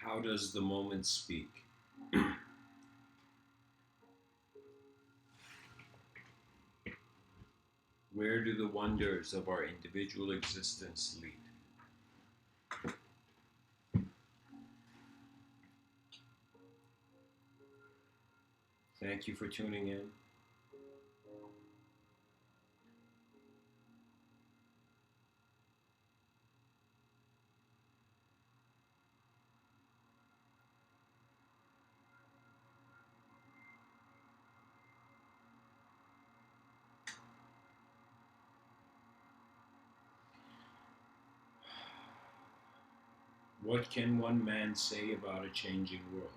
How does the moment speak? Where do the wonders of our individual existence lead? Thank you for tuning in. What can one man say about a changing world?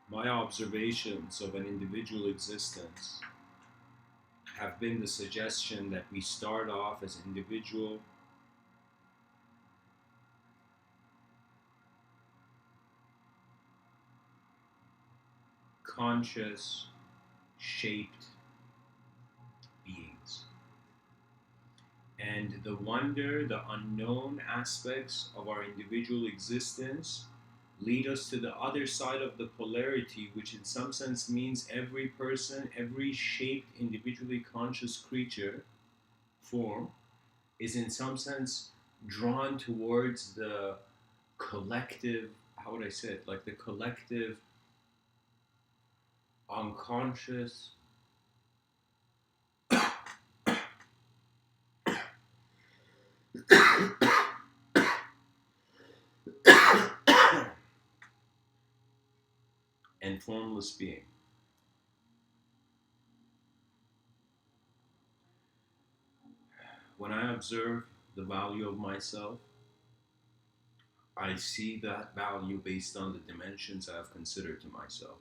My observations of an individual existence have been the suggestion that we start off as individual, conscious, shaped beings. And the wonder, the unknown aspects of our individual existence lead us to the other side of the polarity, which in some sense means every person, every shaped, individually conscious creature form is in some sense drawn towards the collective, how would I say it, like the collective unconscious and formless being. When I observe the value of myself, I see that value based on the dimensions I have considered to myself.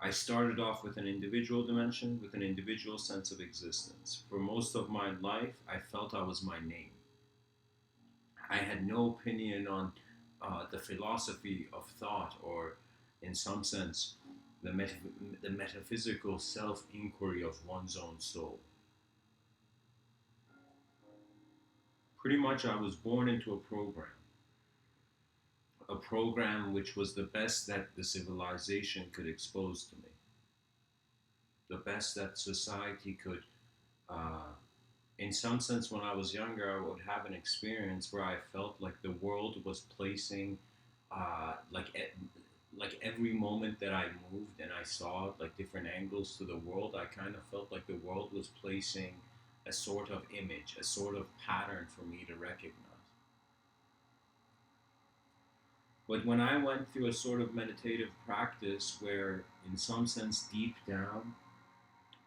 I started off with an individual dimension, with an individual sense of existence. For most of my life, I felt I was my name. I had no opinion on the philosophy of thought or, in some sense, the metaphysical self inquiry of one's own soul. Pretty much, I was born into a program which was the best that the civilization could expose to me, the best that society could. In some sense, when I was younger, I would have an experience where I felt like the world was placing, uh, like, like every moment that I moved and I saw like different angles to the world, I kind of felt like the world was placing a sort of image, a sort of pattern for me to recognize. But when I went through a sort of meditative practice where, in some sense, deep down,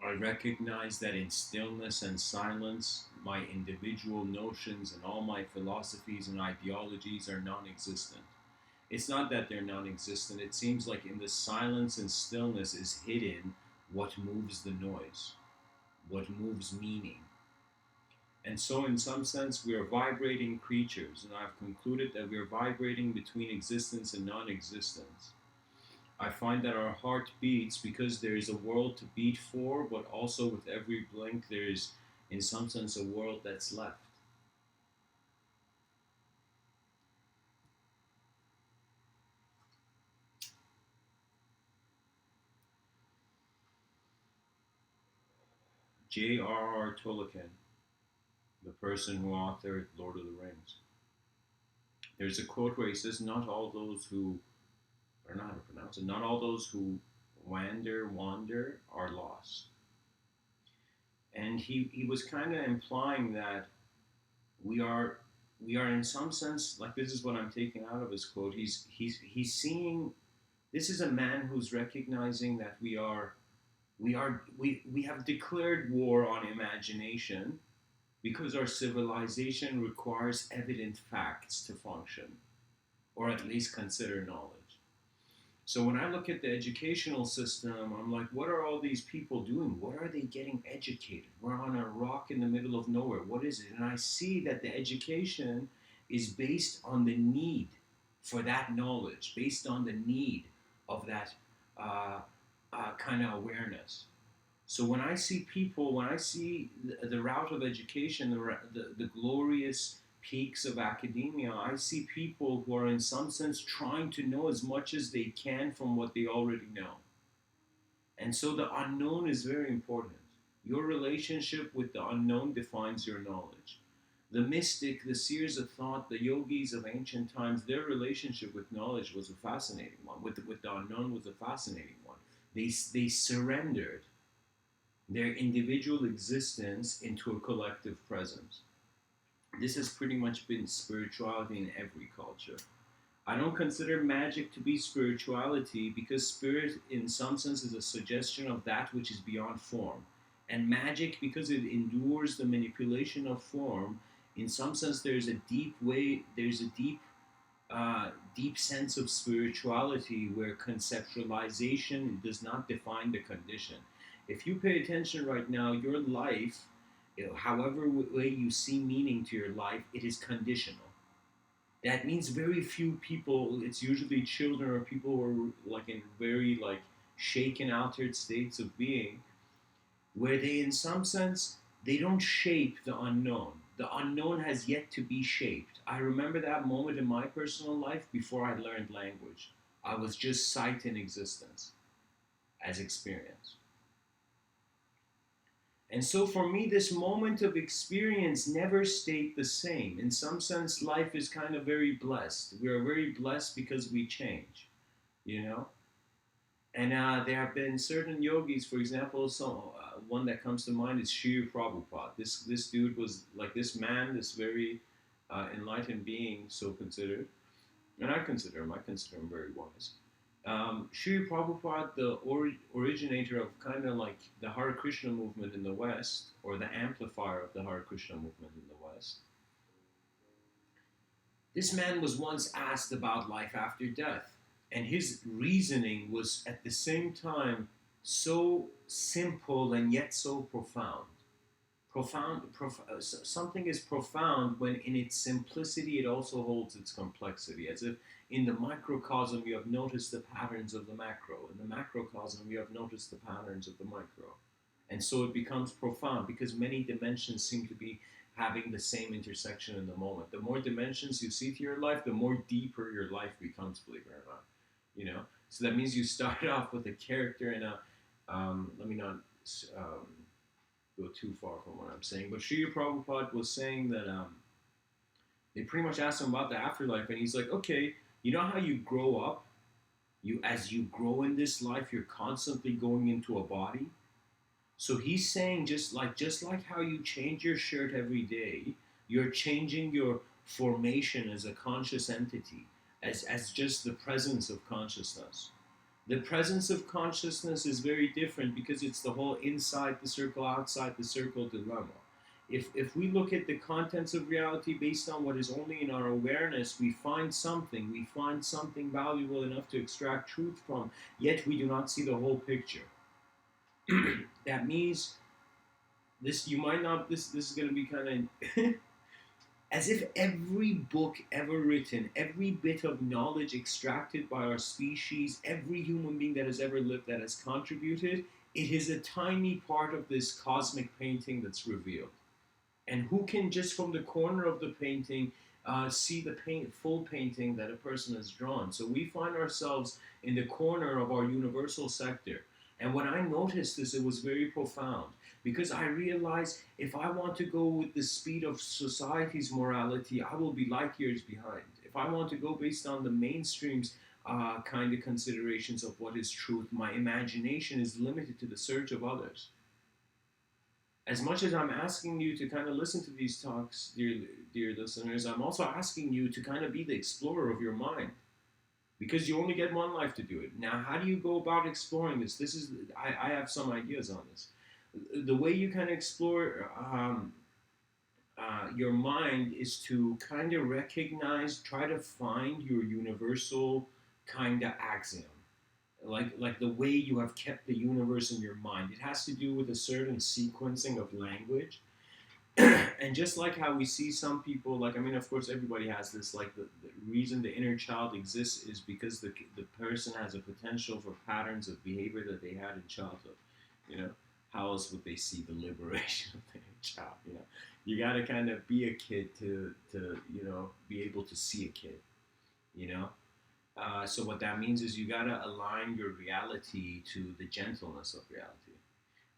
I recognized that in stillness and silence, my individual notions and all my philosophies and ideologies are non existent. It's not that they're non existent, it seems like in the silence and stillness is hidden what moves the noise, what moves meaning. And so, in some sense, we are vibrating creatures, and I've concluded that we are vibrating between existence and non existence. I find that our heart beats because there is a world to beat for, but also with every blink, there is, in some sense, a world that's left. J.R.R. Tolkien, the person who authored Lord of the Rings, there's a quote where he says, "Not all those who, I don't know how to pronounce it, not all those who wander are lost." And he was kind of implying that we are we are in some sense, like, this is what I'm taking out of his quote. He's seeing, this is a man who's recognizing that we have declared war on imagination because our civilization requires evident facts to function, or at least consider knowledge. So when I look at the educational system, I'm like, what are all these people doing? What are they getting educated? We're on a rock in the middle of nowhere. What is it? And I see that the education is based on the need for that knowledge, based on the need of that kind of awareness. So when I see the route of education, the glorious peaks of academia, I see people who are in some sense trying to know as much as they can from what they already know. And so the unknown is very important. Your relationship with the unknown defines your knowledge. The mystic, the seers of thought, the yogis of ancient times, their relationship with knowledge was a fascinating one. With the unknown was a fascinating one. They surrendered their individual existence into a collective presence. This has pretty much been spirituality in every culture. I don't consider magic to be spirituality because spirit, in some sense, is a suggestion of that which is beyond form. And magic, because it endures the manipulation of form, in some sense, there's a deep sense of spirituality where conceptualization does not define the condition. If you pay attention right now, your life, however way you see meaning to your life, it is conditional. That means very few people, it's usually children or people who are like in very like shaken, altered states of being, where they in some sense they don't shape the unknown. The unknown has yet to be shaped. I remember that moment in my personal life before I learned language. I was just sight in existence as experience. And so for me, this moment of experience never stayed the same. In some sense, life is kind of very blessed. We are very blessed because we change, you know? And there have been certain yogis, for example, one that comes to mind is Sri Prabhupada. This dude was like this man, this very enlightened being, so considered. And I consider him very wise. Sri Prabhupada, the originator of kind of like the Hare Krishna movement in the West, or the amplifier of the Hare Krishna movement in the West, this man was once asked about life after death, and his reasoning was at the same time so simple and yet so profound. Something is profound when in its simplicity it also holds its complexity, as if in the microcosm you have noticed the patterns of the macro, in the macrocosm you have noticed the patterns of the micro. And so it becomes profound because many dimensions seem to be having the same intersection in the moment. The more dimensions you see to your life, the more deeper your life becomes, believe it or not. You know? So that means you start off with a character in a, let me not go too far from what I'm saying, but Srila Prabhupada was saying that they pretty much asked him about the afterlife, and he's like, okay, you know how you grow up? As you grow in this life, you're constantly going into a body. So he's saying just like how you change your shirt every day, you're changing your formation as a conscious entity, as just the presence of consciousness. The presence of consciousness is very different because it's the whole inside the circle, outside the circle dilemma. If we look at the contents of reality based on what is only in our awareness, we find something valuable enough to extract truth from, yet we do not see the whole picture. That means this is going to be kind of as if every book ever written, every bit of knowledge extracted by our species, every human being that has ever lived that has contributed, it is a tiny part of this cosmic painting that's revealed. And who can just from the corner of the painting see the full painting that a person has drawn? So we find ourselves in the corner of our universal sector. And when I noticed this, it was very profound. Because I realized if I want to go with the speed of society's morality, I will be light years behind. If I want to go based on the mainstream's kind of considerations of what is truth, my imagination is limited to the search of others. As much as I'm asking you to kind of listen to these talks, dear listeners, I'm also asking you to kind of be the explorer of your mind. Because you only get one life to do it. Now, how do you go about exploring this? I have some ideas on this. The way you kind of explore your mind is to kind of try to find your universal kind of axiom. Like the way you have kept the universe in your mind. It has to do with a certain sequencing of language. And just like how we see some people, like, I mean, of course, everybody has this, like, the reason the inner child exists is because the person has a potential for patterns of behavior that they had in childhood, you know? how else would they see the liberation of their child? You got to kind of be a kid to be able to see a kid. You know, so what that means is you got to align your reality to the gentleness of reality.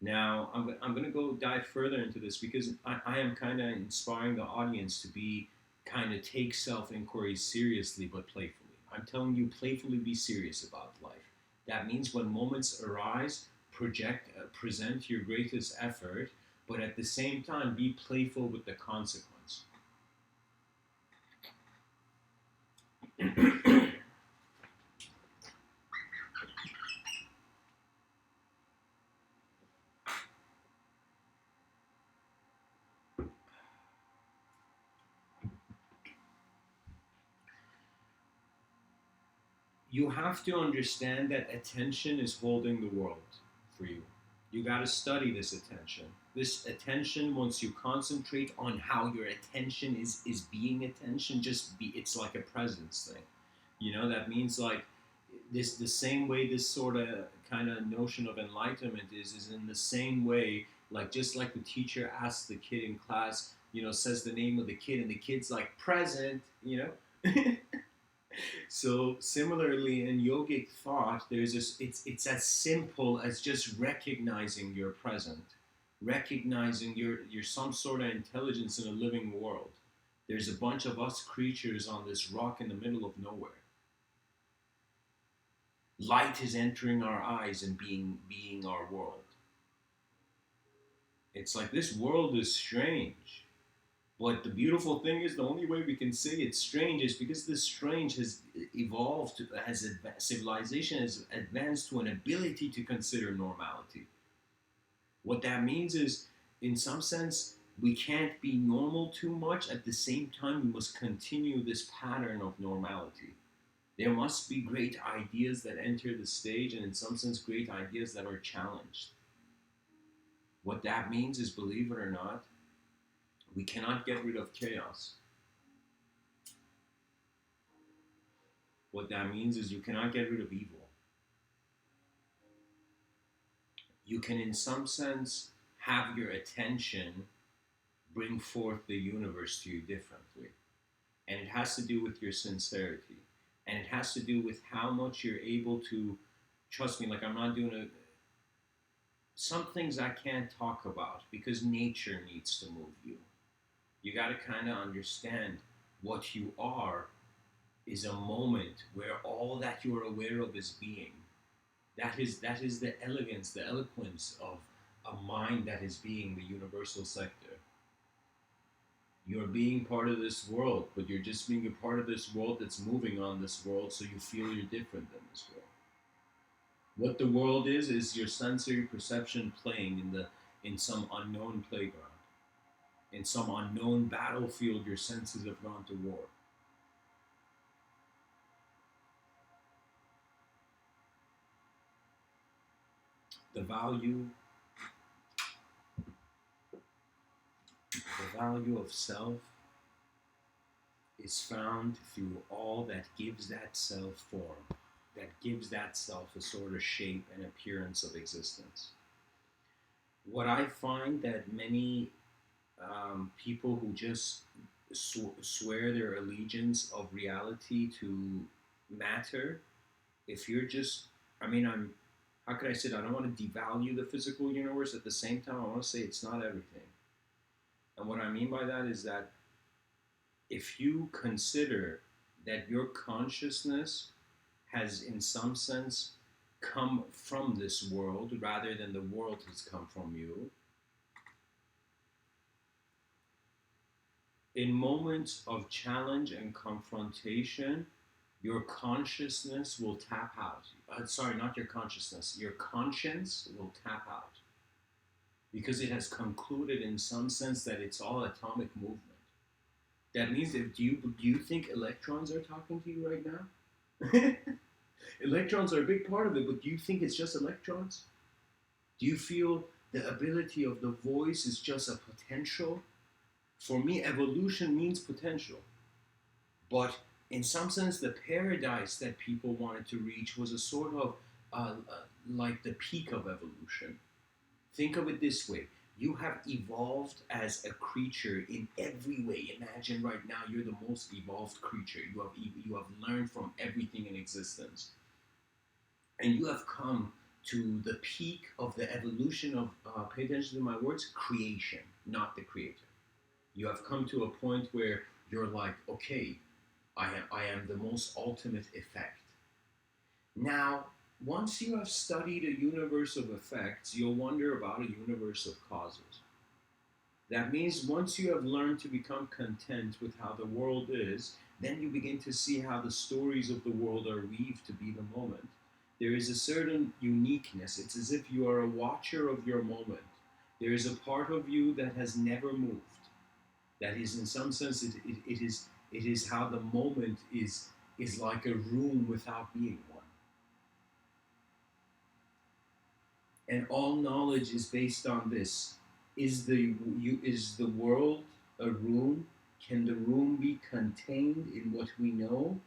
Now, I'm going to go dive further into this because I am kind of inspiring the audience to be kind of take self inquiry seriously but playfully. I'm telling you, playfully be serious about life. That means when moments arise, present your greatest effort, but at the same time, be playful with the consequence. You have to understand that attention is holding the world for you. You got to study this attention. This attention, once you concentrate on how your attention is being attention, just be it's like a presence thing. That means like this the same way this sort of kind of notion of enlightenment is in the same way, like just like the teacher asks the kid in class, says the name of the kid and the kid's like present. So similarly in yogic thought, there's this it's as simple as just recognizing you're present, recognizing you're some sort of intelligence in a living world. There's a bunch of us creatures on this rock in the middle of nowhere. Light is entering our eyes and being our world. It's like this world is strange. But the beautiful thing is, the only way we can say it's strange is because this strange has evolved, civilization has advanced to an ability to consider normality. What that means is, in some sense, we can't be normal too much. At the same time, we must continue this pattern of normality. There must be great ideas that enter the stage, and in some sense, great ideas that are challenged. What that means is, believe it or not, we cannot get rid of chaos. What that means is you cannot get rid of evil. You can, in some sense, have your attention bring forth the universe to you differently. And it has to do with your sincerity. And it has to do with how much you're able to, trust me, like I'm not doing some things I can't talk about because nature needs to move you. You got to kind of understand what you are is a moment where all that you're aware of is being. That is the elegance, the eloquence of a mind that is being the universal sector. You're being part of this world, but you're just being a part of this world that's moving on this world, so you feel you're different than this world. What the world is your sensory perception playing in some unknown playground. In some unknown battlefield, your senses have gone to war. The value of self is found through all that gives that self form, that gives that self a sort of shape and appearance of existence. What I find that many people who just swear their allegiance of reality to matter, if you're just, how could I say that? I don't want to devalue the physical universe. At the same time, I want to say it's not everything. And what I mean by that is that if you consider that your consciousness has, in some sense, come from this world rather than the world has come from you, in moments of challenge and confrontation, your consciousness will tap out. Not your consciousness. Your conscience will tap out. Because it has concluded in some sense that it's all atomic movement. That means that do you think electrons are talking to you right now? Electrons are a big part of it, but do you think it's just electrons? Do you feel the ability of the voice is just a potential? For me, evolution means potential. But in some sense, the paradise that people wanted to reach was a sort of like the peak of evolution. Think of it this way. You have evolved as a creature in every way. Imagine right now you're the most evolved creature. You have learned from everything in existence, and you have come to the peak of the evolution of. Pay attention to my words. Creation, not the creator. You have come to a point where you're like, okay, I am the most ultimate effect. Now, once you have studied a universe of effects, you'll wonder about a universe of causes. That means once you have learned to become content with how the world is, then you begin to see how the stories of the world are weaved to be the moment. There is a certain uniqueness. It's as if you are a watcher of your moment. There is a part of you that has never moved. That is, in some sense, it is how the moment is like a room without being one. And all knowledge is based on this. Is the world a room? Can the room be contained in what we know,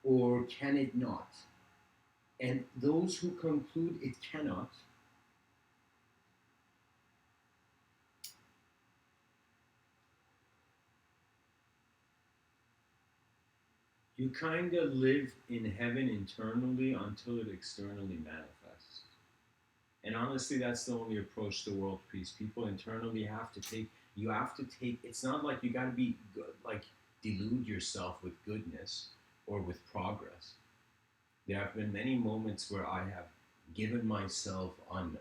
or can it not? And those who conclude it cannot, you kind of live in heaven internally until it externally manifests. And honestly, that's the only approach to world peace. People internally have to take, you have to take, it's not like you got to be good, like delude yourself with goodness or with progress. There have been many moments where I have given myself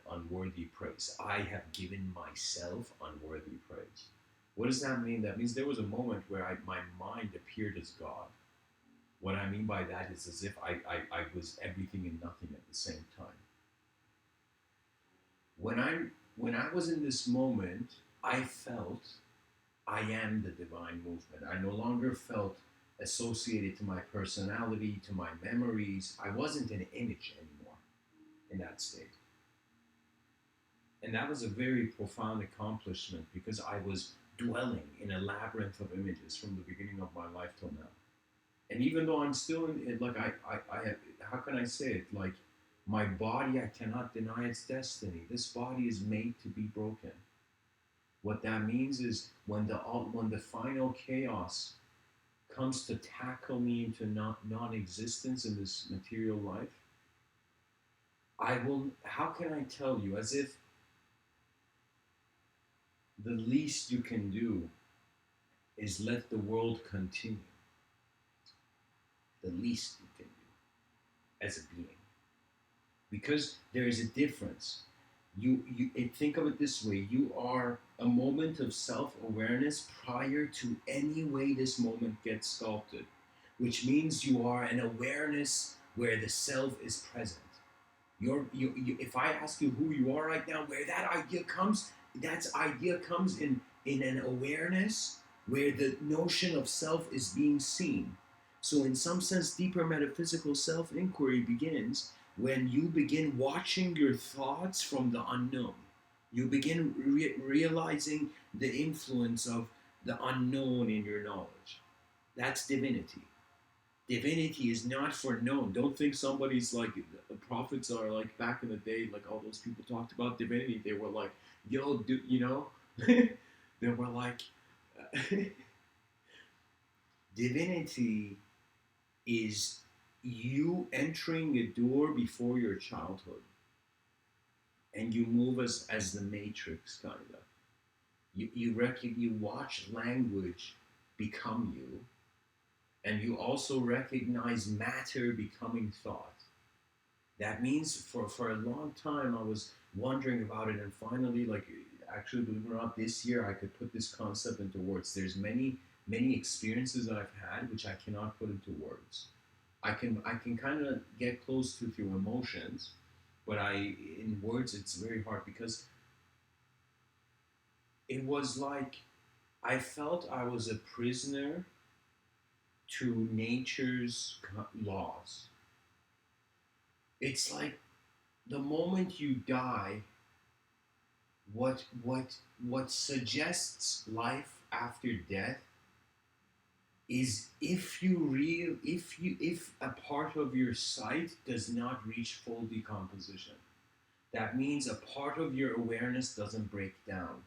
unworthy praise. I have given myself unworthy praise. What does that mean? That means there was a moment where my mind appeared as God. What I mean by that is as if I was everything and nothing at the same time. When I was in this moment, I felt I am the divine movement. I no longer felt associated to my personality, to my memories. I wasn't an image anymore in that state. And that was a very profound accomplishment because I was dwelling in a labyrinth of images from the beginning of my life till now. And even though I'm still in it, like I have, how can I say it? Like my body, I cannot deny its destiny. This body is made to be broken. What that means is when the final chaos comes to tackle me into non-existence in this material life, I will. How can I tell you? As if the least you can do is let the world continue. The least you can do as a being, because there is a difference. You think of it this way: you are a moment of self-awareness prior to any way this moment gets sculpted, which means you are an awareness where the self is present. If I ask you who you are right now, where that idea comes, that idea comes in an awareness where the notion of self is being seen. So, in some sense, deeper metaphysical self inquiry begins when you begin watching your thoughts from the unknown. You begin realizing the influence of the unknown in your knowledge. That's divinity. Divinity is not for known. Don't think somebody's like the prophets are like back in the day, like all those people talked about divinity. They were like, yo, they were like, divinity is you entering a door before your childhood, and you move as the Matrix, kind of. You watch language become you, and you also recognize matter becoming thought. That means for a long time I was wondering about it, and finally, like, actually, believe it or not, this year I could put this concept into words. There's many experiences I've had which I cannot put into words. I can kind of get close to through emotions, but in words it's very hard because it was like I felt I was a prisoner to nature's laws. It's like the moment you die, what suggests life after death is if a part of your sight does not reach full decomposition. That means a part of your awareness doesn't break down.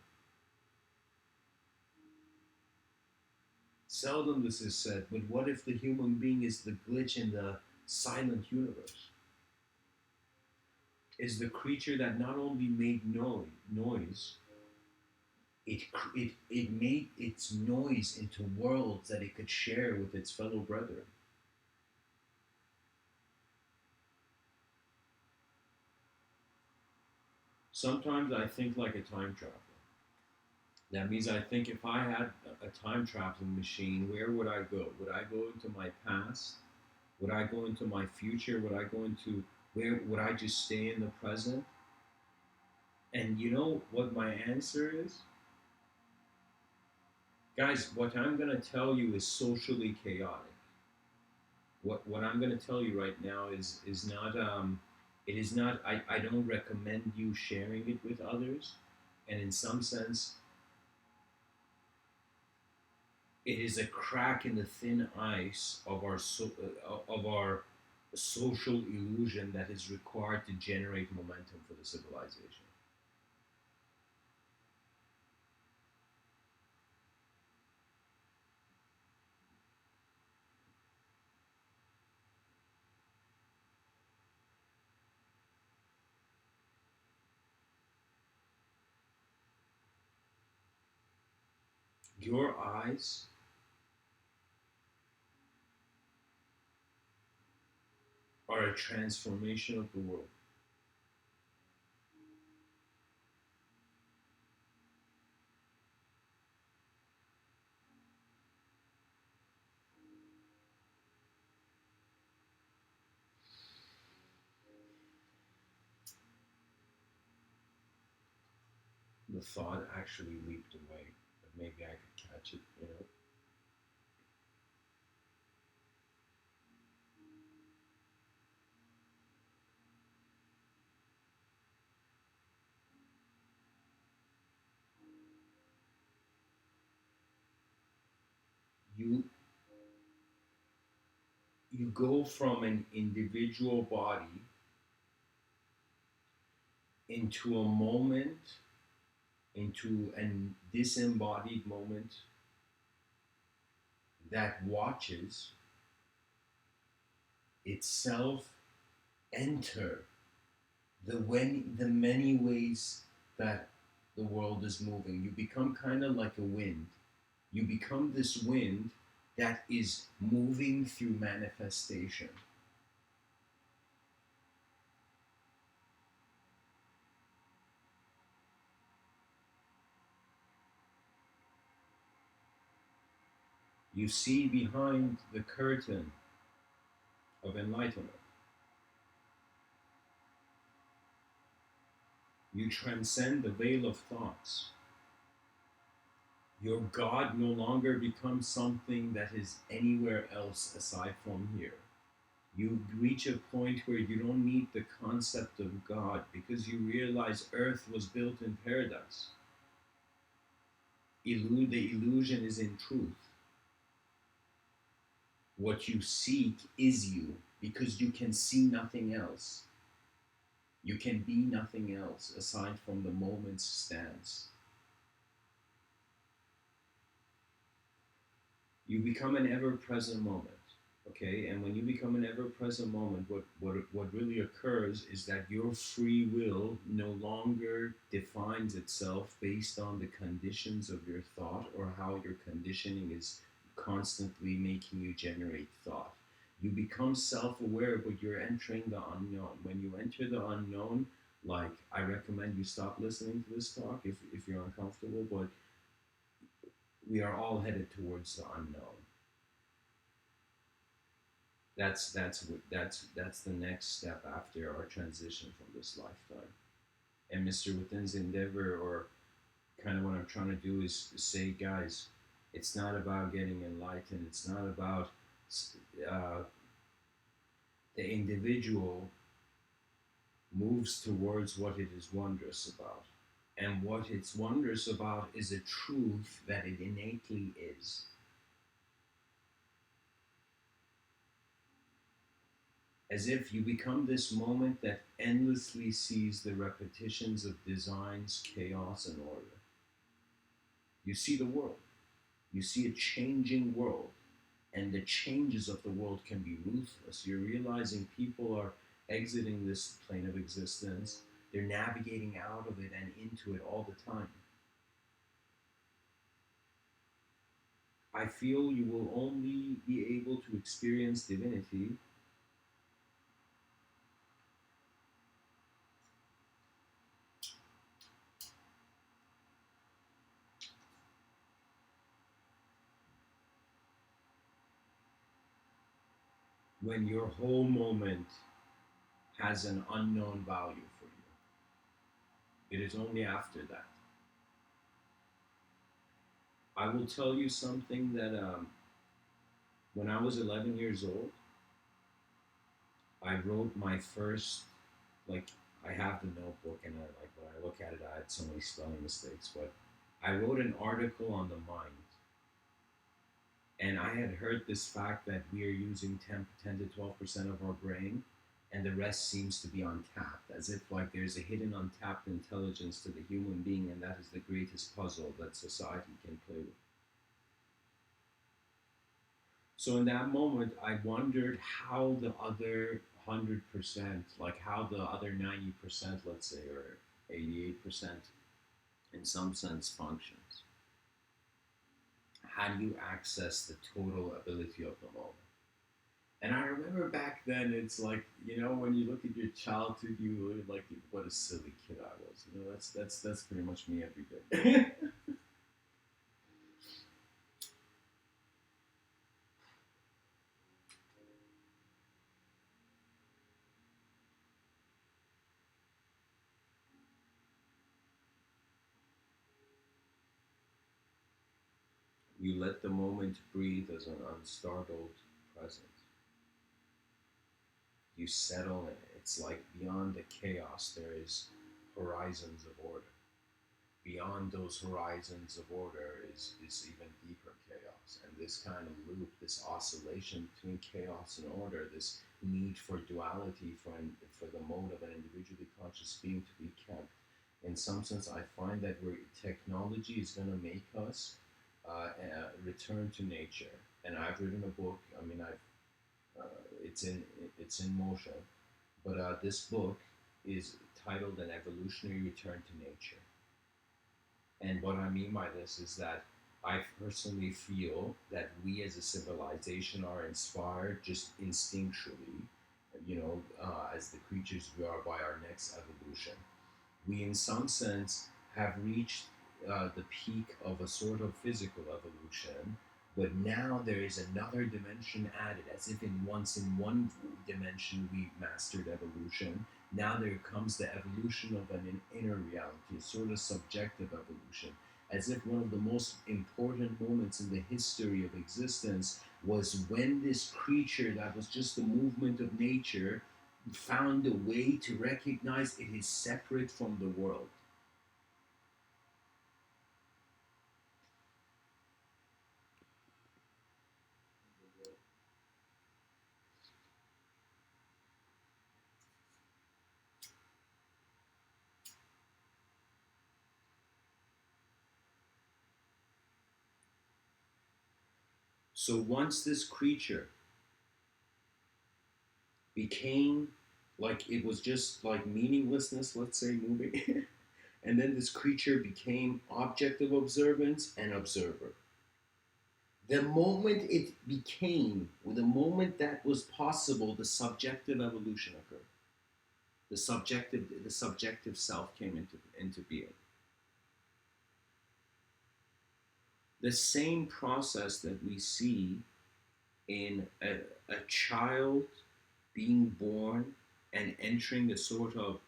Seldom this is said, but what if the human being is the glitch in the silent universe? Is the creature that not only made noise, it made its noise into worlds that it could share with its fellow brethren. Sometimes I think like a time traveler. That means I think if I had a time traveling machine, where would I go? Would I go into my past? Would I go into my future? Would I go into where? Would I just stay in the present? And you know what my answer is? Guys, what I'm going to tell you is socially chaotic. What I'm going to tell you right now is not it is not I don't recommend you sharing it with others, and in some sense it is a crack in the thin ice of our social illusion that is required to generate momentum for the civilization. Your eyes are a transformation of the world. The thought actually leaped away, but maybe I could catch it. You you go from an individual body into a moment, into an disembodied moment that watches itself enter the many ways that the world is moving. You become kind of like a wind. You become this wind that is moving through manifestation. You see behind the curtain of enlightenment. You transcend the veil of thoughts. Your God no longer becomes something that is anywhere else aside from here. You reach a point where you don't need the concept of God because you realize Earth was built in paradise. The illusion is in truth. What you seek is you because you can see nothing else. You can be nothing else aside from the moment's stance. You become an ever-present moment, okay? And when you become an ever-present moment, what really occurs is that your free will no longer defines itself based on the conditions of your thought or how your conditioning is constantly making you generate thought. You become self-aware, but you're entering the unknown. When you enter the unknown, like, I recommend you stop listening to this talk if you're uncomfortable, but we are all headed towards the unknown. That's the next step after our transition from this lifetime. And Mr. Within's endeavor, or kind of what I'm trying to do, is say, guys, it's not about getting enlightened. It's not about uh, the individual moves towards what it is wondrous about. And what it's wondrous about is a truth that it innately is. as if you become this moment that endlessly sees the repetitions of designs, chaos, and order. You see the world. You see a changing world, and the changes of the world can be ruthless. You're realizing people are exiting this plane of existence, they're navigating out of it and into it all the time. I feel you will only be able to experience divinity when your whole moment has an unknown value for you. It is only after that. I will tell you something that when I was 11 years old, I wrote my first, like, I have the notebook, and like when I look at it, I had so many spelling mistakes, but I wrote an article on the mind. And I had heard this fact that we are using 10 to 12% of our brain, and the rest seems to be untapped, as if like there's a hidden untapped intelligence to the human being, and that is the greatest puzzle that society can play with. So in that moment, I wondered how the other 100%, like how the other 90%, let's say, or 88% in some sense functions. How do you access the total ability of the moment? And I remember back then, it's like, when you look at your childhood, you look like, what a silly kid I was. That's pretty much me every day. You let the moment breathe as an unstartled presence. You settle in it. It's like beyond the chaos, there is horizons of order. Beyond those horizons of order is even deeper chaos. And this kind of loop, this oscillation between chaos and order, this need for duality, for the mode of an individually conscious being to be kept. In some sense, I find that where technology is going to make us return to nature. And I've written a book. I mean, it's in it's in motion, but this book is titled "An Evolutionary Return to Nature." And what I mean by this is that I personally feel that we as a civilization are inspired just instinctually, as the creatures we are, by our next evolution. We, in some sense, have reached the peak of a sort of physical evolution, but now there is another dimension added, as if once in one dimension we mastered evolution. Now there comes the evolution of an inner reality, a sort of subjective evolution, as if one of the most important moments in the history of existence was when this creature that was just the movement of nature found a way to recognize it is separate from the world. So once this creature became like it was just like meaninglessness, let's say, moving, and then this creature became object of observance and observer. The moment it became, the moment that was possible, the subjective evolution occurred. The subjective self came into being. The same process that we see in a child being born and entering a sort of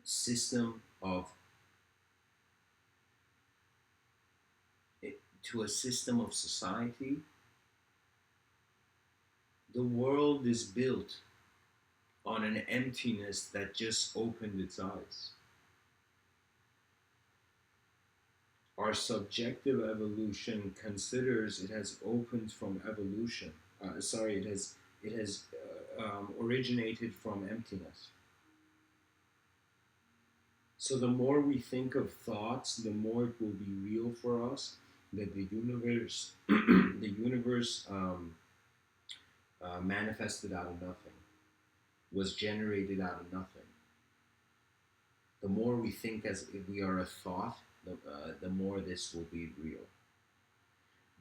system of to a system of society. The world is built on an emptiness that just opened its eyes. Our subjective evolution considers it has opened from evolution. It has originated from emptiness. So the more we think of thoughts, the more it will be real for us that the universe, the universe manifested out of nothing, was generated out of nothing. The more we think as if we are a thought, the more this will be real.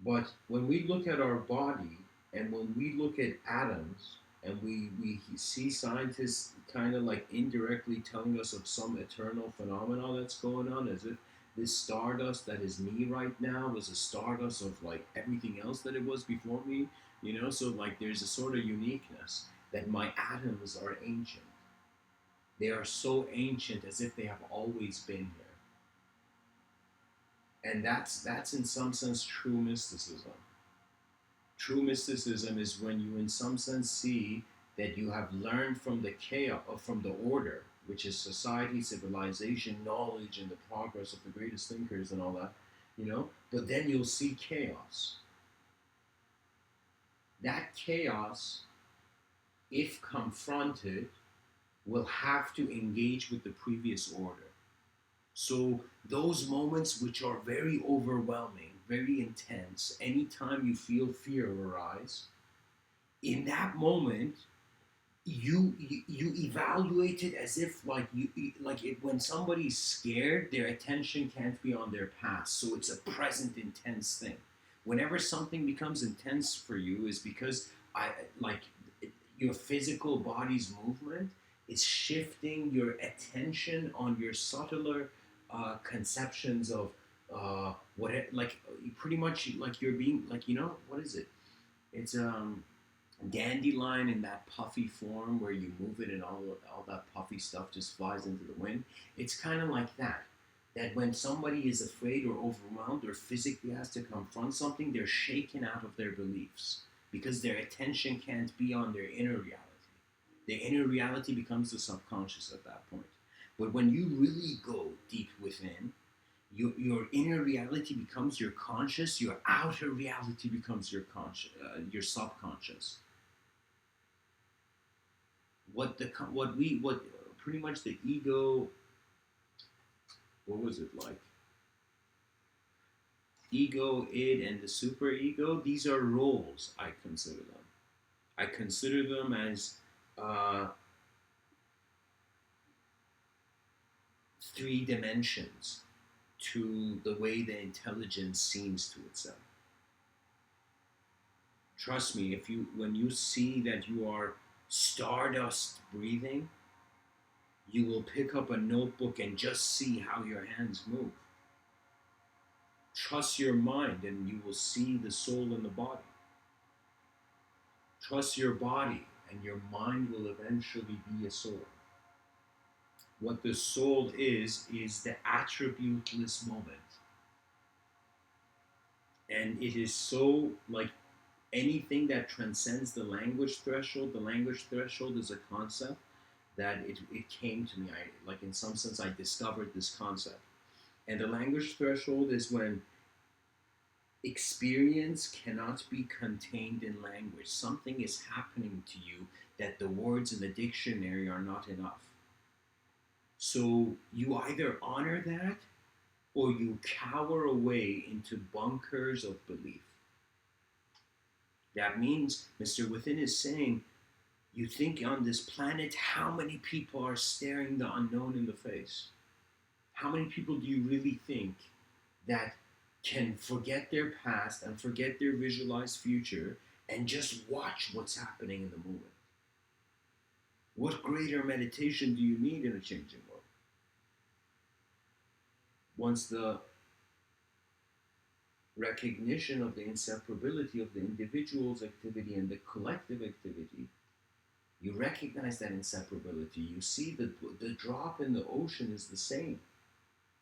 But when we look at our body and when we look at atoms and we see scientists kind of like indirectly telling us of some eternal phenomena that's going on, as if this stardust that is me right now was a stardust of like everything else that it was before me, you know? So like there's a sort of uniqueness that my atoms are ancient. They are so ancient as if they have always been here. And that's in some sense true mysticism. True mysticism is when you in some sense see that you have learned from the chaos, or from the order, which is society, civilization, knowledge, and the progress of the greatest thinkers and all that, you know, but then you'll see chaos. That chaos, if confronted, will have to engage with the previous order. So those moments which are very overwhelming, very intense, anytime you feel fear arise, in that moment, you evaluate it as if like when somebody's scared, their attention can't be on their past, so it's a present intense thing. Whenever something becomes intense for you, is because I like your physical body's movement is shifting your attention on your subtler conceptions of what it, like pretty much like you're being like, you know, what is it? It's dandelion in that puffy form where you move it and all that puffy stuff just flies into the wind. It's kind of like that. That when somebody is afraid or overwhelmed or physically has to confront something, they're shaken out of their beliefs because their attention can't be on their inner reality. The inner reality becomes the subconscious at that point. But when you really go deep within, your inner reality becomes your conscious, your outer reality becomes your your subconscious. What pretty much the ego, what was it like? Ego, id, and the super ego, these are roles. I consider them. I consider them as three dimensions to the way the intelligence seems to itself. Trust me, if you when you see that you are stardust breathing, you will pick up a notebook and just see how your hands move. Trust your mind and you will see the soul in the body. Trust your body and your mind will eventually be a soul. What the soul is the attributeless moment. And it is so like anything that transcends the language threshold is a concept that it came to me. I like in some sense I discovered this concept. And the language threshold is when experience cannot be contained in language. Something is happening to you that the words in the dictionary are not enough. So you either honor that or you cower away into bunkers of belief. That means Mr. Within is saying, you think on this planet, how many people are staring the unknown in the face? How many people do you really think that can forget their past and forget their visualized future and just watch what's happening in the moment? What greater meditation do you need in a changing world? Once the recognition of the inseparability of the individual's activity and the collective activity, you recognize that inseparability. You see that the drop in the ocean is the same.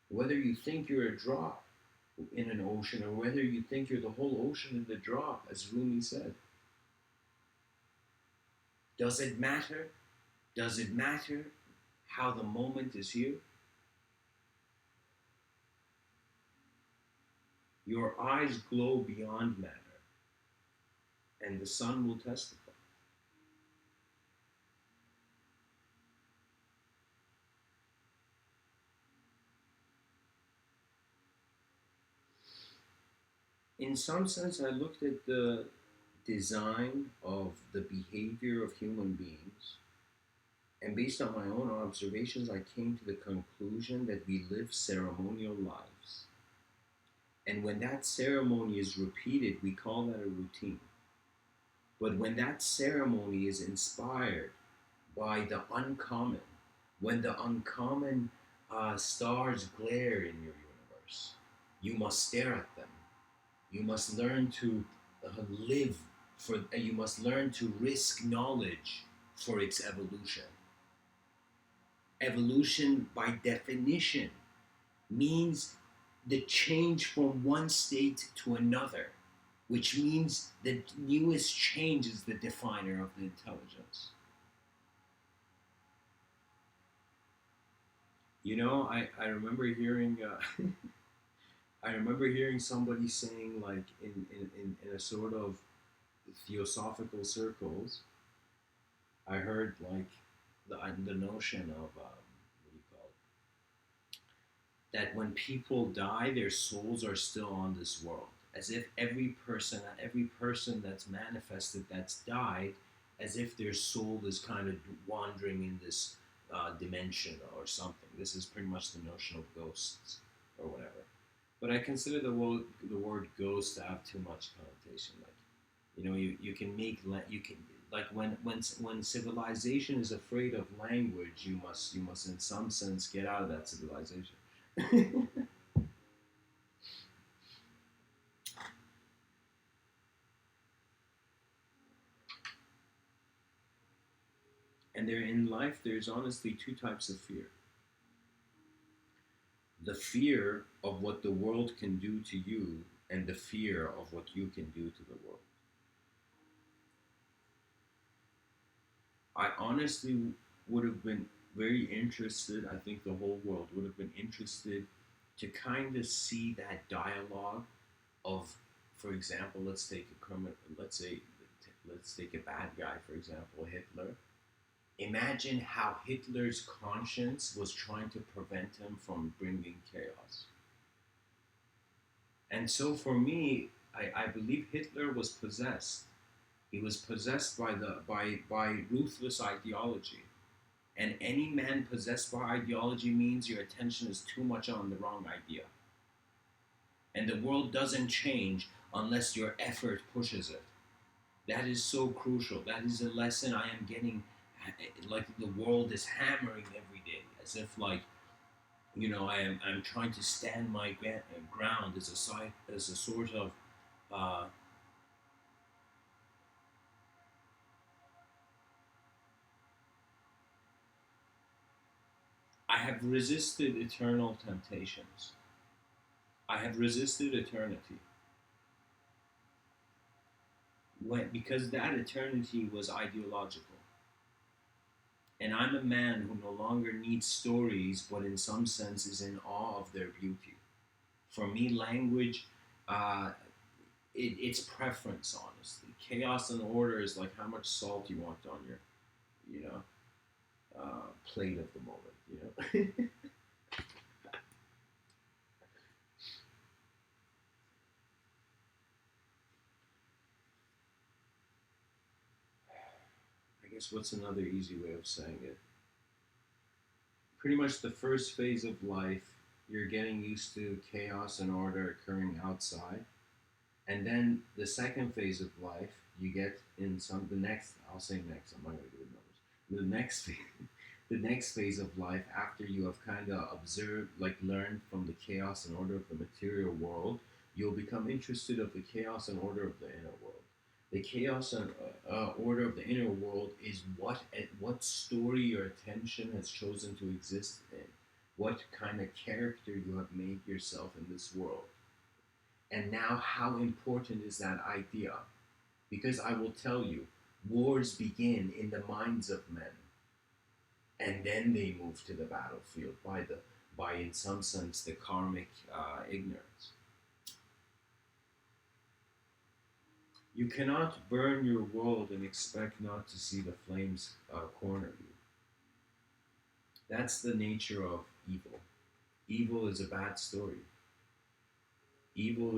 Whether you think you're a drop in an ocean or whether you think you're the whole ocean in the drop, as Rumi said. Does it matter? Does it matter how the moment is here? Your eyes glow beyond matter, and the sun will testify. In some sense, I looked at the design of the behavior of human beings, and based on my own observations, I came to the conclusion that we live ceremonial lives. And when that ceremony is repeated, we call that a routine. But when that ceremony is inspired by the uncommon, when the uncommon stars glare in your universe, you must stare at them. You must learn to live for, you must learn to risk knowledge for its evolution. Evolution, by definition, means the change from one state to another, which means the newest change is the definer of the intelligence. You know, I remember hearing I remember hearing somebody saying, like, in a sort of theosophical circles, I heard like the notion of what do you call it? That when people die, their souls are still on this world, as if every person that's manifested, that's died, as if their soul is kind of wandering in this dimension or something. This is pretty much the notion of ghosts or whatever. But I consider the word ghost to have too much connotation. Like, you can make you can, like, when civilization is afraid of language, you must in some sense get out of that civilization. And there in life, there's honestly two types of fear: the fear of what the world can do to you, and the fear of what you can do to the world. I honestly would have been very interested, I think the whole world would have been interested to kind of see that dialogue of, for example, let's take a criminal, let's take a bad guy, for example, Hitler. Imagine how Hitler's conscience was trying to prevent him from bringing chaos. And so for me, I believe Hitler was possessed. He was possessed by ruthless ideology. And any man possessed by ideology means your attention is too much on the wrong idea. And the world doesn't change unless your effort pushes it. That is so crucial. That is a lesson I am getting. Like, the world is hammering every day, as if, like, I'm trying to stand my ground as a sort of uh, I have resisted eternal temptations. I have resisted eternity because that eternity was ideological. And I'm a man who no longer needs stories, but in some sense is in awe of their beauty. For me, language, uh, it's preference, honestly. Chaos and order is like how much salt you want on your, you know, plate of the moment, I guess what's another easy way of saying it? Pretty much the first phase of life, you're getting used to chaos and order occurring outside. And then the second phase of life, you get in some the next. I'll say next. I'm not going to give numbers. The next the next phase of life, after you have kind of observed, like, learned from the chaos and order of the material world, you'll become interested of the chaos and order of the inner world. The chaos and order of the inner world is what story your attention has chosen to exist in, what kind of character you have made yourself in this world. And now, how important is that idea? Because I will tell you, wars begin in the minds of men, and then they move to the battlefield by in some sense the karmic ignorance. You cannot burn your world and expect not to see the flames corner you. That's the nature of evil. Evil is a bad story. Evil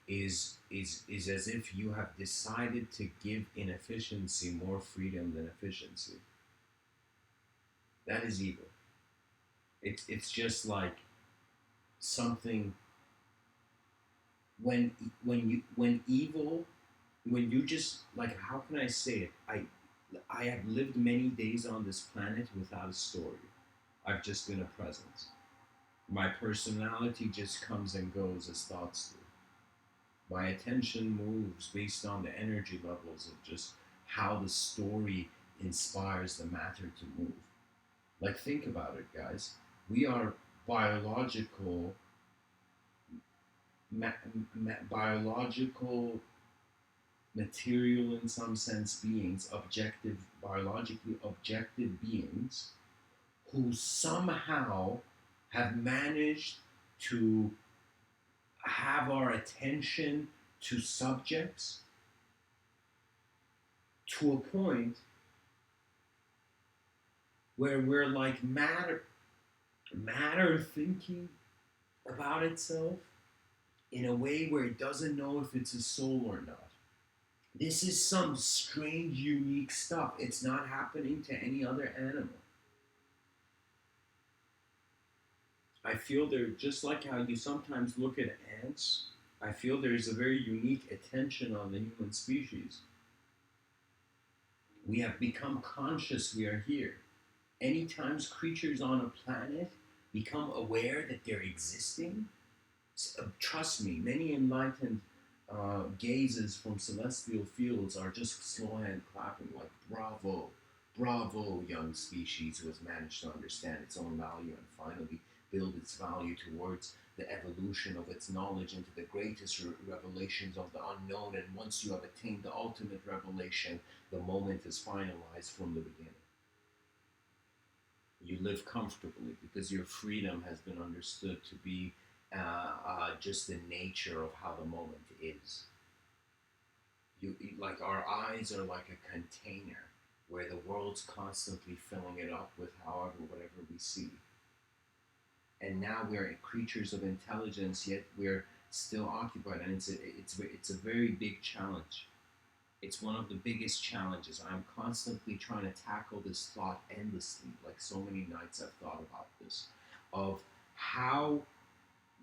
is as if you have decided to give inefficiency more freedom than efficiency. That is evil. It's just like something when evil, when you just, like, how can I say it? I have lived many days on this planet without a story. I've just been a presence. My personality just comes and goes as thoughts do. My attention moves based on the energy levels of just how the story inspires the matter to move. Like, think about it, guys. We are biological, biological, material in some sense beings, objective, biologically objective beings who somehow have managed to have our attention to subjects to a point where we're like matter thinking about itself in a way where it doesn't know if it's a soul or not. This is some strange, unique stuff. It's not happening to any other animal. I feel they're just like how you sometimes look at ants. I feel there's a very unique attention on the human species. We have become conscious we are here. Anytime creatures on a planet become aware that they're existing, trust me, many enlightened gazes from celestial fields are just slow hand clapping, like, bravo, bravo, young species who has managed to understand its own value and finally build its value towards the evolution of its knowledge into the greatest revelations of the unknown. And once you have attained the ultimate revelation, the moment is finalized from the beginning. You live comfortably because your freedom has been understood to be just the nature of how the moment is. Like, our eyes are like a container where the world's constantly filling it up with whatever we see. And now we're creatures of intelligence, yet we're still occupied, and it's a very big challenge. It's one of the biggest challenges. I'm constantly trying to tackle this thought endlessly, like so many nights I've thought about this, of how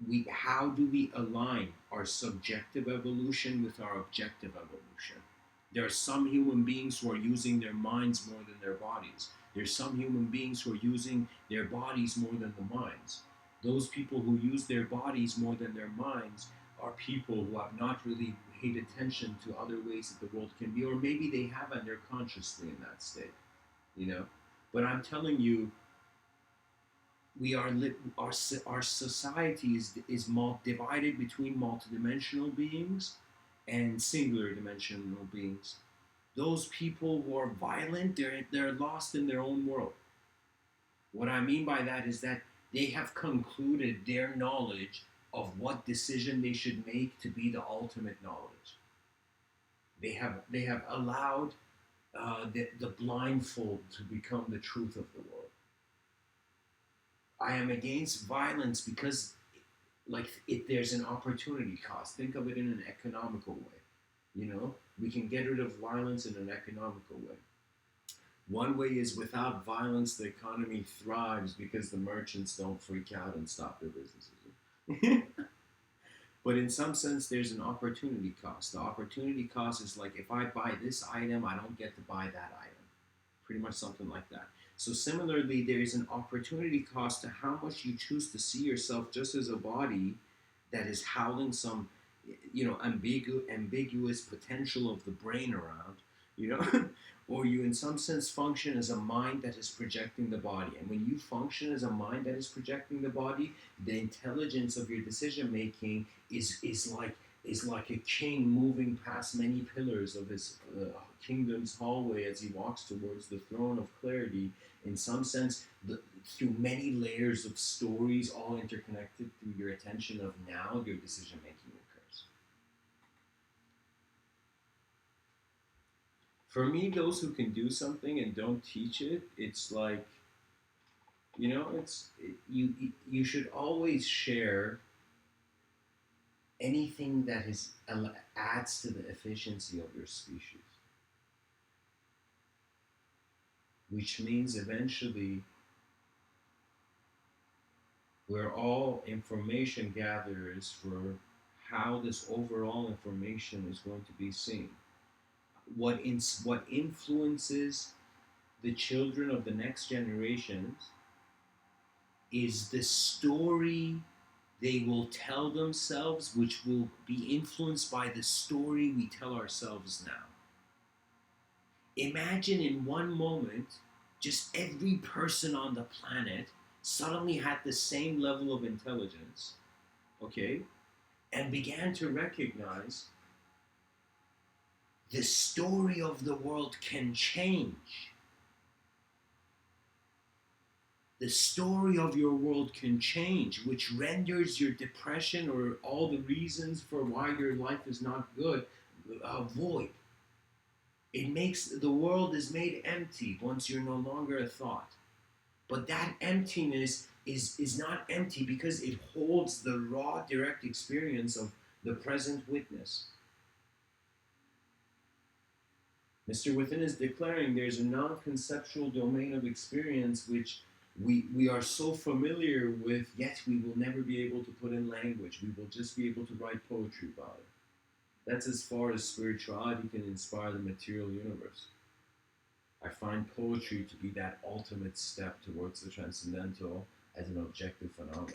do we align our subjective evolution with our objective evolution. There are some human beings who are using their minds more than their bodies. There's some human beings who are using their bodies more than the minds. Those people who use their bodies more than their minds are people who have not really paid attention to other ways that the world can be, or maybe they have and they're consciously in that state, you know. But I'm telling you, we are our society is divided between multidimensional beings and singular dimensional beings. Those people who are violent, they're lost in their own world. What I mean by that is that they have concluded their knowledge of what decision they should make to be the ultimate knowledge. They have allowed the blindfold to become the truth of the world. I am against violence because, like, there's an opportunity cost. Think of it in an economical way. You know, we can get rid of violence in an economical way. One way is without violence, the economy thrives because the merchants don't freak out and stop their businesses. But in some sense, there's an opportunity cost. The opportunity cost is like, if I buy this item, I don't get to buy that item. Pretty much something like that. So similarly, there is an opportunity cost to how much you choose to see yourself just as a body that is howling some, ambiguous potential of the brain around, or you in some sense function as a mind that is projecting the body. And when you function as a mind that is projecting the body, the intelligence of your decision making is like a king moving past many pillars of his kingdom's hallway as he walks towards the throne of clarity. In some sense, through many layers of stories, all interconnected through your attention of now, your decision making occurs. For me, those who can do something and don't teach it, it's like, you should always share anything that adds to the efficiency of your species, which means eventually we're all information gatherers for how this overall information is going to be seen. What influences the children of the next generations is the story they will tell themselves, which will be influenced by the story we tell ourselves now. Imagine in one moment, just every person on the planet suddenly had the same level of intelligence, okay, and began to recognize the story of the world can change. The story of your world can change, which renders your depression or all the reasons for why your life is not good void. It makes the world is made empty once you're no longer a thought. But that emptiness is not empty because it holds the raw, direct experience of the present witness. Mr. Within is declaring there's a non-conceptual domain of experience which we are so familiar with, yet we will never be able to put in language. We will just be able to write poetry about it. That's as far as spirituality can inspire the material universe. I find poetry to be that ultimate step towards the transcendental as an objective phenomenon.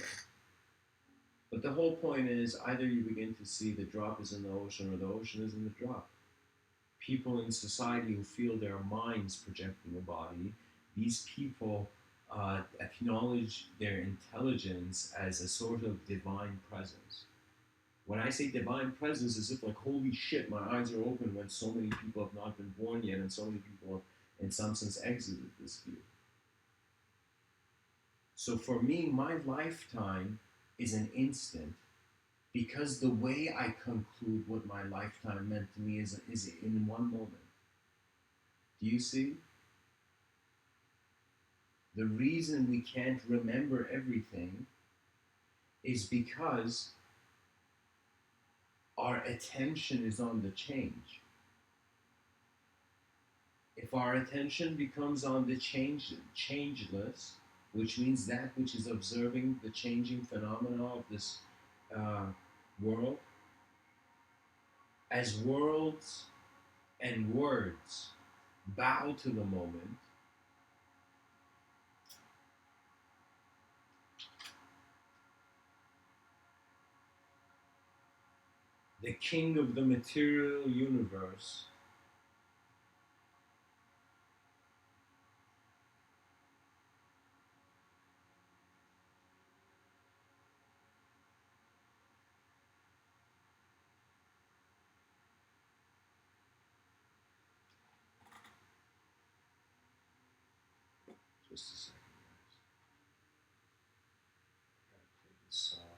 But the whole point is either you begin to see the drop is in the ocean or the ocean is in the drop. People in society who feel their minds projecting a body, these people acknowledge their intelligence as a sort of divine presence. When I say divine presence, it's if like, holy shit, my eyes are open when so many people have not been born yet and so many people have, in some sense, exited this view. So for me, my lifetime is an instant because the way I conclude what my lifetime meant to me is in one moment. Do you see? The reason we can't remember everything is because our attention is on the change. If our attention becomes on the changeless, which means that which is observing the changing phenomena of this world, as worlds and words bow to the moment, the king of the material universe just a second, guys. Gotta play this song. Okay.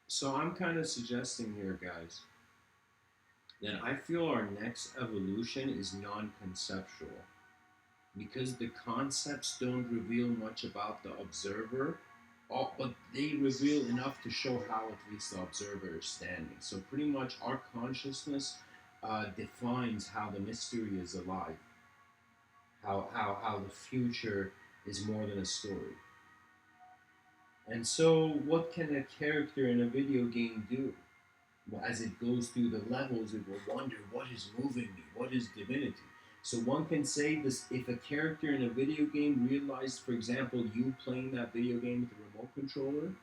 So I'm kind of suggesting here, guys, that I feel our next evolution is non-conceptual because the concepts don't reveal much about the observer, but they reveal enough to show how at least the observer is standing. So pretty much our consciousness defines how the mystery is alive, how the future is more than a story. And so what can a character in a video game do? As it goes through the levels, it will wonder what is moving me, what is divinity. So one can say this: if a character in a video game realized, for example, you playing that video game with a remote controller,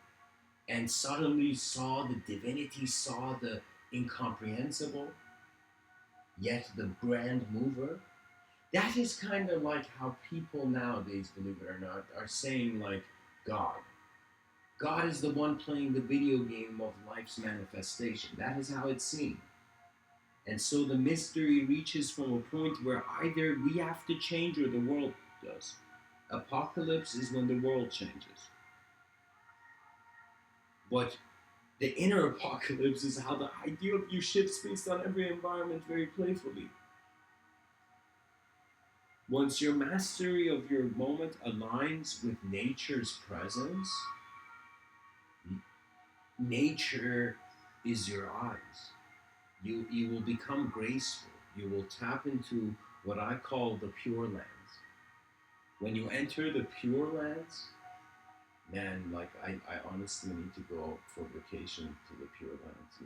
and suddenly saw the divinity, saw the incomprehensible, yet the brand mover. That is kind of like how people nowadays, believe it or not, are saying like God. God is the one playing the video game of life's manifestation. That is how it's seen. And so the mystery reaches from a point where either we have to change or the world does. Apocalypse is when the world changes. But the inner apocalypse is how the idea of you shifts based on every environment very playfully. Once your mastery of your moment aligns with nature's presence, nature is your eyes. You will become graceful. You will tap into what I call the pure lands. When you enter the pure lands, man, like I honestly need to go for vacation to the pure lands,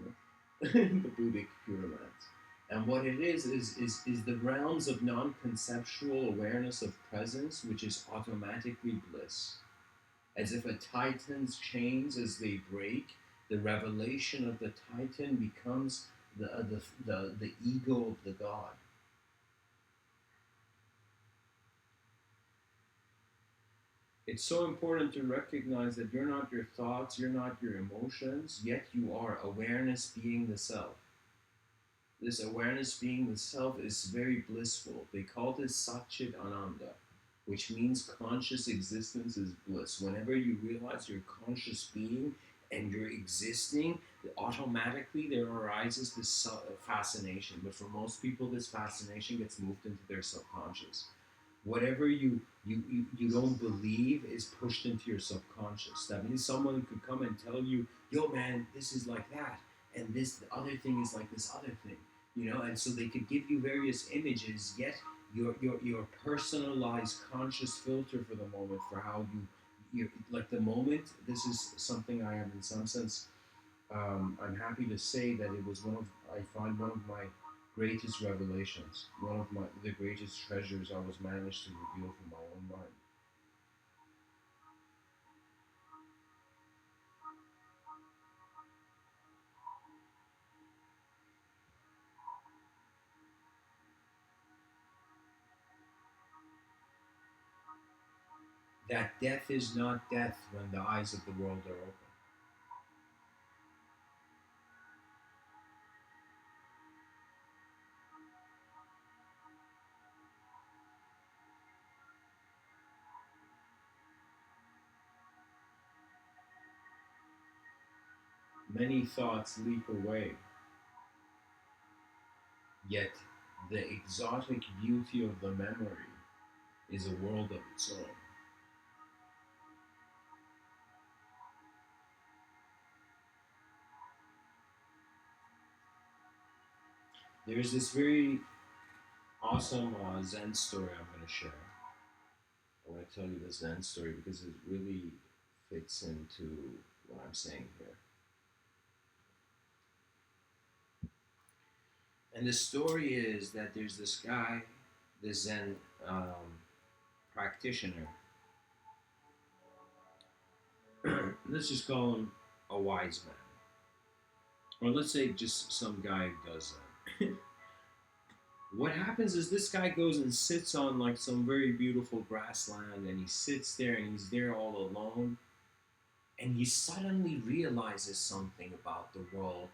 the Buddhic pure lands. And what it is the realms of non-conceptual awareness of presence, which is automatically bliss. As if a titan's chains, as they break, the revelation of the titan becomes the ego of the god. It's so important to recognize that you're not your thoughts, you're not your emotions, yet you are awareness being the self. This awareness being the self is very blissful. They call this Satchit Ananda, which means conscious existence is bliss. Whenever you realize your conscious being and you're existing, automatically there arises this fascination. But for most people, this fascination gets moved into their subconscious. Whatever you don't believe is pushed into your subconscious. That means someone could come and tell you, yo man, this is like that, and this the other thing is like this other thing, and so they could give you various images, yet your personalized conscious filter for the moment, for how you like the moment. This is something I am in some sense, I'm happy to say that it was I find one of my greatest revelations, one of the greatest treasures I was managed to reveal from my own mind. That death is not death when the eyes of the world are open. Many thoughts leap away, yet the exotic beauty of the memory is a world of its own. There's this very awesome Zen story I'm going to share. I want to tell you the Zen story because it really fits into what I'm saying here. And the story is that there's this guy, this Zen practitioner. Let's just call him a wise man. Or let's say just some guy who does that. What happens is this guy goes and sits on like some very beautiful grassland, and he sits there and he's there all alone, and he suddenly realizes something about the world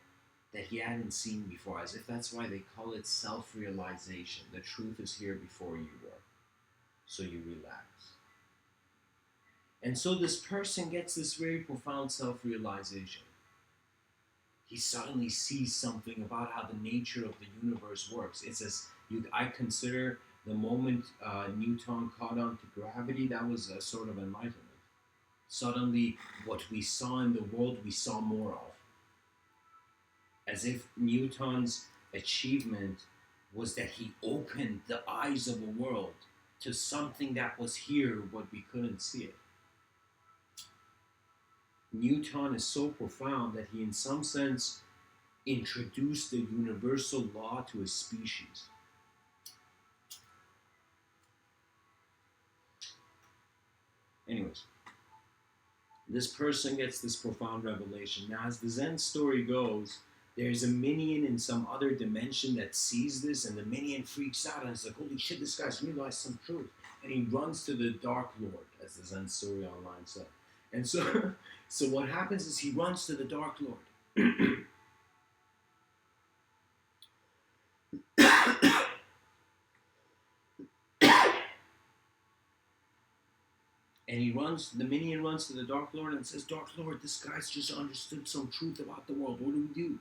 that he hadn't seen before, as if that's why they call it self-realization. The truth is here before you were, so you relax. And so this person gets this very profound self-realization. He suddenly sees something about how the nature of the universe works. It's as I consider the moment Newton caught on to gravity, that was a sort of enlightenment. Suddenly, what we saw in the world, we saw more of. As if Newton's achievement was that he opened the eyes of the world to something that was here, but we couldn't see it. Newton is so profound that he, in some sense, introduced the universal law to a species. Anyways, this person gets this profound revelation. Now, as the Zen story goes, there's a minion in some other dimension that sees this, and the minion freaks out and it's like, holy shit, this guy's realized some truth. And he runs to the Dark Lord, as the Zen story online said. And so, so what happens is he runs to the Dark Lord. And the minion runs to the Dark Lord and says, Dark Lord, this guy's just understood some truth about the world. What do we do?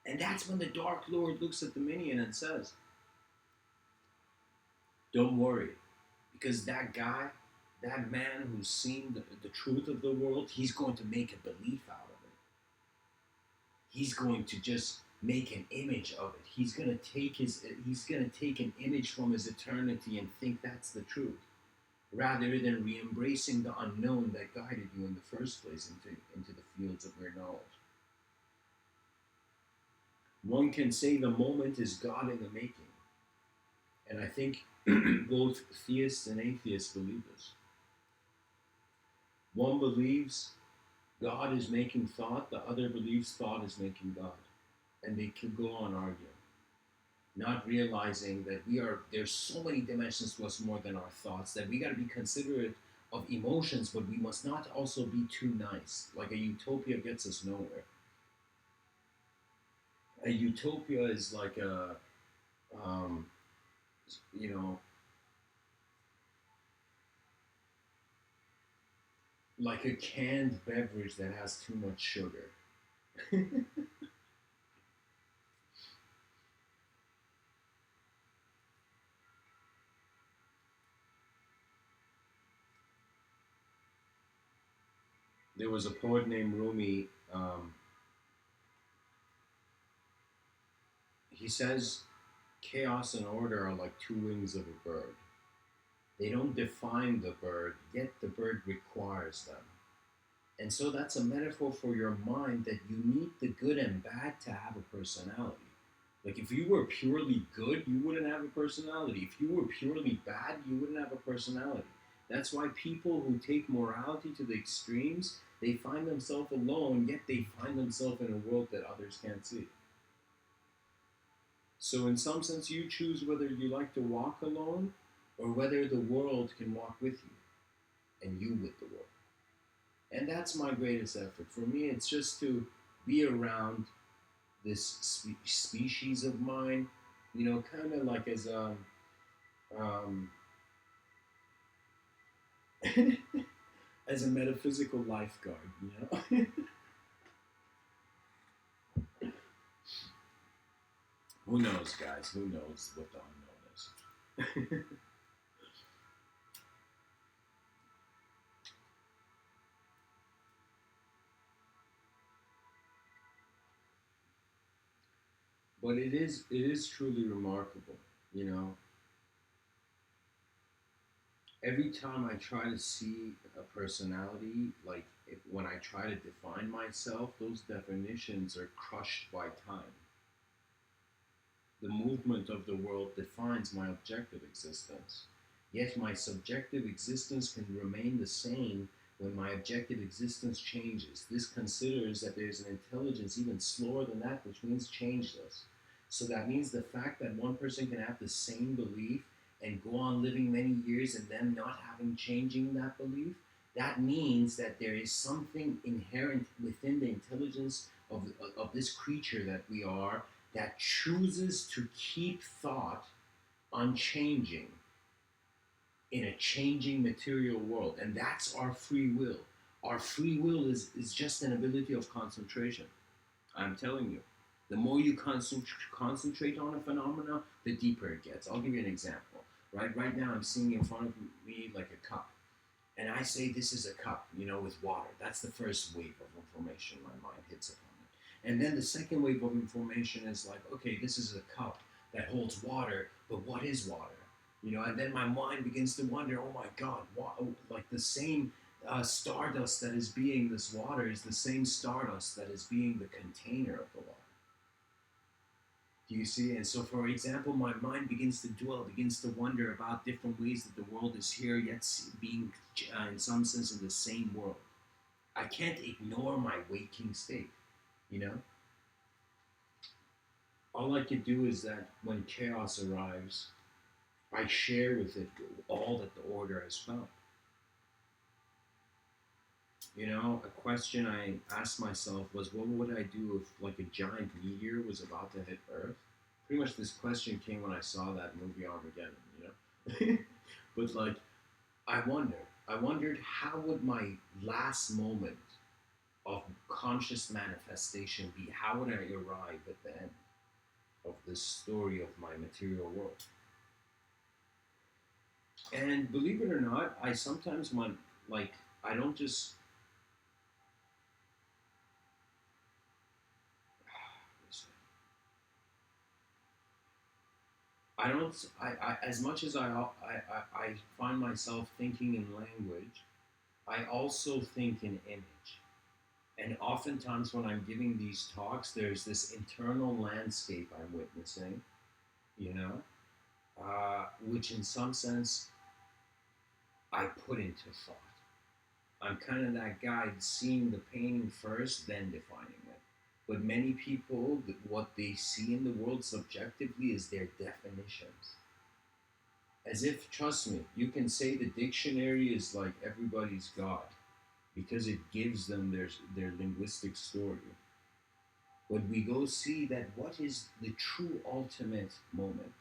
And that's when the Dark Lord looks at the minion and says, don't worry, because that guy, that man who's seen the truth of the world, he's going to make a belief out of it. He's going to just make an image of it. He's going to take an image from his eternity and think that's the truth, rather than re-embracing the unknown that guided you in the first place into the fields of your knowledge. One can say the moment is God in the making. And I think both theists and atheists believe this. One believes God is making thought, the other believes thought is making God. And they can go on arguing, not realizing that there's so many dimensions to us more than our thoughts, that we got to be considerate of emotions, but we must not also be too nice. Like a utopia gets us nowhere. A utopia is like like a canned beverage that has too much sugar. There was a poet named Rumi. He says chaos and order are like two wings of a bird. They don't define the bird, yet the bird requires them. And so that's a metaphor for your mind, that you need the good and bad to have a personality. Like if you were purely good, you wouldn't have a personality. If you were purely bad, you wouldn't have a personality. That's why people who take morality to the extremes, they find themselves alone, yet they find themselves in a world that others can't see. So in some sense, you choose whether you like to walk alone or whether the world can walk with you and you with the world. And that's my greatest effort. For me, it's just to be around this species of mine, kind of like as as a metaphysical lifeguard, Who knows, guys? Who knows what the unknown is? But it is truly remarkable, Every time I try to see a personality, like when I try to define myself, those definitions are crushed by time. The movement of the world defines my objective existence. Yet my subjective existence can remain the same when my objective existence changes. This considers that there is an intelligence even slower than that, which means changeless. So that means the fact that one person can have the same belief and go on living many years and then not having changing that belief, that means that there is something inherent within the intelligence of this creature that we are, that chooses to keep thought unchanging in a changing material world. And that's our free will. Our free will is just an ability of concentration. I'm telling you. The more you concentrate on a phenomena, the deeper it gets. I'll give you an example. Right now I'm seeing in front of me like a cup. And I say this is a cup, with water. That's the first wave of information my mind hits upon. And then the second wave of information is like, okay, this is a cup that holds water, but what is water? And then my mind begins to wonder, oh my God, like the same stardust that is being this water is the same stardust that is being the container of the water. Do you see? And so, for example, my mind begins to dwell, begins to wonder about different ways that the world is here, yet being, in some sense, in the same world. I can't ignore my waking state, all I could do is that when chaos arrives, I share with it all that the order has found. You know, a question I asked myself was, what would I do if, like, a giant meteor was about to hit Earth? Pretty much this question came when I saw that movie Armageddon, you know? But, like, I wondered how would my last moment of conscious manifestation be? How would I arrive at the end of this story of my material world? And believe it or not, I sometimes want, like, I don't just, I don't, as much as I find myself thinking in language, I also think in image. And oftentimes when I'm giving these talks, there's this internal landscape I'm witnessing, you know, which in some sense I put into thought. I'm kind of that guy seeing the painting first, then defining it. But many people, what they see in the world subjectively is their definitions. As if, trust me, you can say the dictionary is like everybody's God because it gives them their linguistic story. But we go see that what is the true ultimate moment?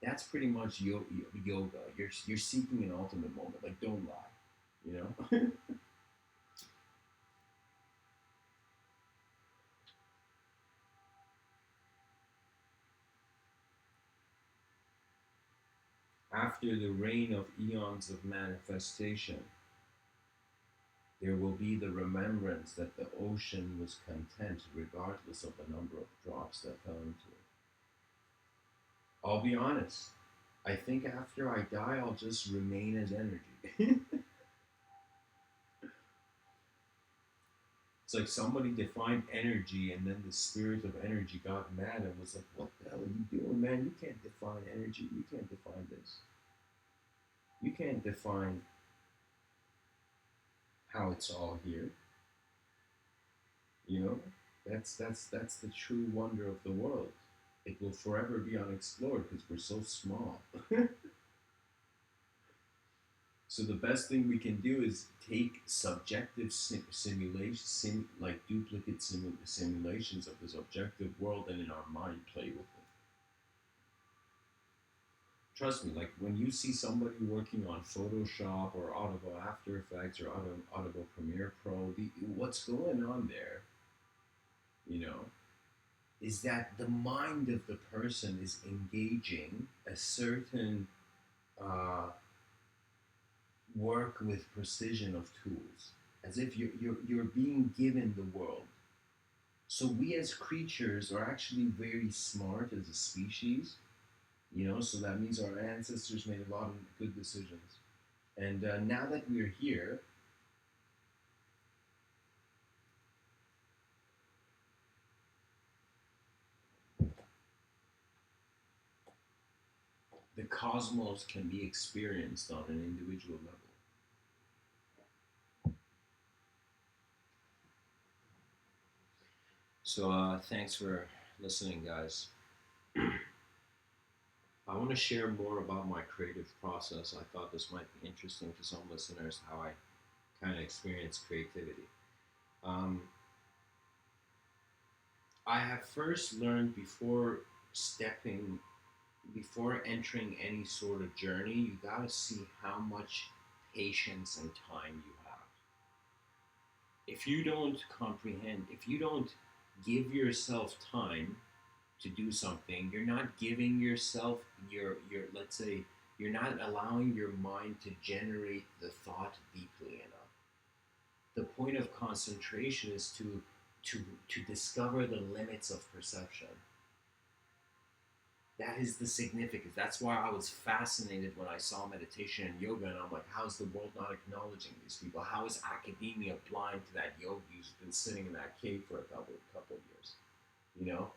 That's pretty much yoga. You're seeking an ultimate moment. Like, don't lie, you know. After the reign of eons of manifestation, there will be the remembrance that the ocean was content regardless of the number of drops that fell into it. I'll be honest. I think after I die, I'll just remain as energy. It's like somebody defined energy, and then the spirit of energy got mad and was like, "What the hell are you doing, man? You can't define energy. You can't define this. You can't define how it's all here." You know, that's the true wonder of the world. It will forever be unexplored because we're so small. So the best thing we can do is take subjective simulation, like duplicate simulations of this objective world, and in our mind play with it. Trust me, like when you see somebody working on Photoshop or Audible After Effects or Audible Premiere Pro, what's going on there, you know, is that the mind of the person is engaging a certain uh, work with precision of tools, as if you're being given the world. So we as creatures are actually very smart as a species, you know. So that means our ancestors made a lot of good decisions, and now that we're here, the cosmos can be experienced on an individual level. So thanks for listening, guys. I want to share more about my creative process. I thought this might be interesting to some listeners, how I kind of experience creativity. Um, I have first learned stepping, before entering any sort of journey, you gotta see how much patience and time you have. If you don't comprehend, if you don't give yourself time to do something, you're not giving yourself your let's say you're not allowing your mind to generate the thought deeply enough. The point of concentration is to discover the limits of perception. That is the significance. That's why I was fascinated when I saw meditation and yoga, and I'm like, how's the world not acknowledging these people? How is academia blind to that yogi who's been sitting in that cave for a couple of years? You know,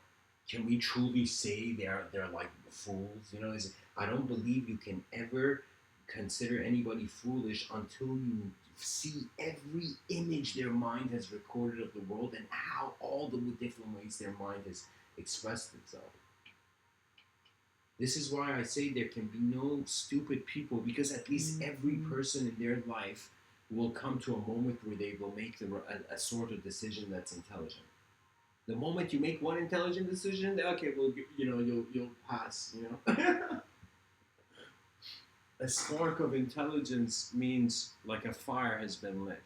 can we truly say they're like fools? You know, I don't believe you can ever consider anybody foolish until you see every image their mind has recorded of the world and how all the different ways their mind has expressed itself. This is why I say there can be no stupid people, because at least every person in their life will come to a moment where they will make a sort of decision that's intelligent. The moment you make one intelligent decision, okay, well, you'll pass. A spark of intelligence means like a fire has been lit.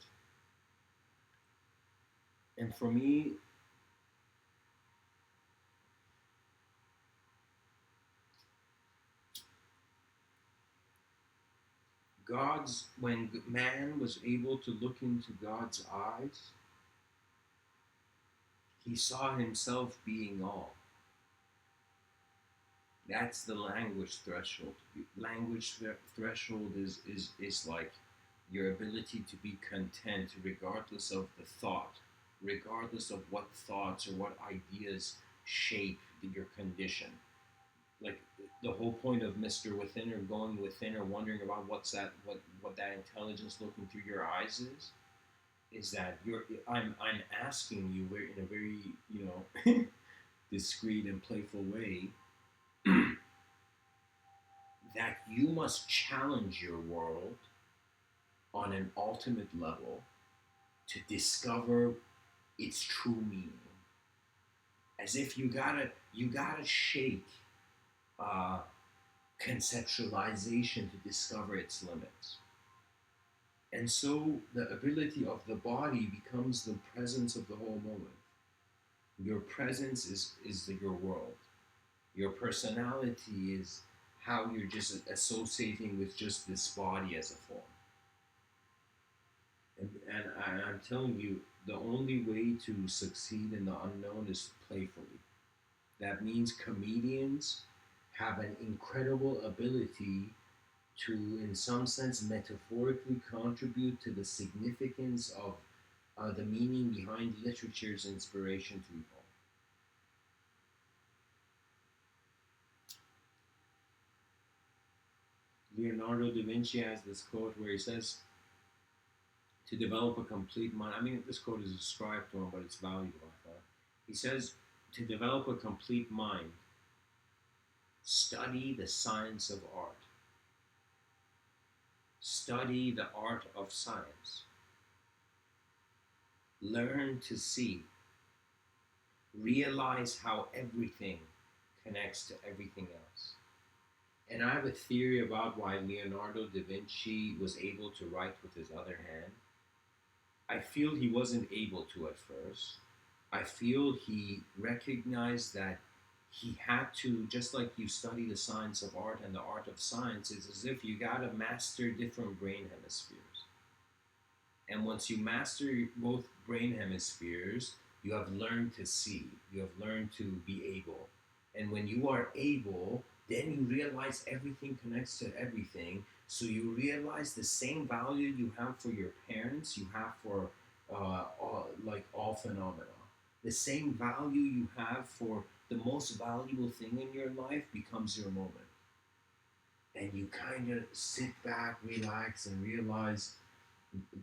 And for me, when man was able to look into God's eyes, he saw himself being all. That's the language threshold. Language threshold is like your ability to be content regardless of the thought, regardless of what thoughts or what ideas shape your condition. Like the whole point of Mr. Within, or going within, or wondering about what that intelligence looking through your eyes is that I'm asking you in a very discreet and playful way that you must challenge your world on an ultimate level to discover its true meaning. As if you gotta shake conceptualization to discover its limits. And so the ability of the body becomes the presence of the whole moment. Your presence is your world. Your personality is how you're just associating with just this body as a form. And I'm telling you, the only way to succeed in the unknown is playfully. That means comedians have an incredible ability to, in some sense, metaphorically contribute to the significance of the meaning behind literature's inspiration to evolve. Leonardo da Vinci has this quote where he says, to develop a complete mind. I mean, this quote is ascribed to him, but it's valuable, I thought. He says, to develop a complete mind, study the science of art. Study the art of science. Learn to see. Realize how everything connects to everything else. And I have a theory about why Leonardo da Vinci was able to write with his other hand. I feel he wasn't able to at first. I feel he recognized that he had to, just like you study the science of art and the art of science, it's as if you gotta master different brain hemispheres. And once you master both brain hemispheres, you have learned to see, you have learned to be able. And when you are able, then you realize everything connects to everything. So you realize the same value you have for your parents, you have for all phenomena. The same value you have for the most valuable thing in your life becomes your moment. And you kind of sit back, relax, and realize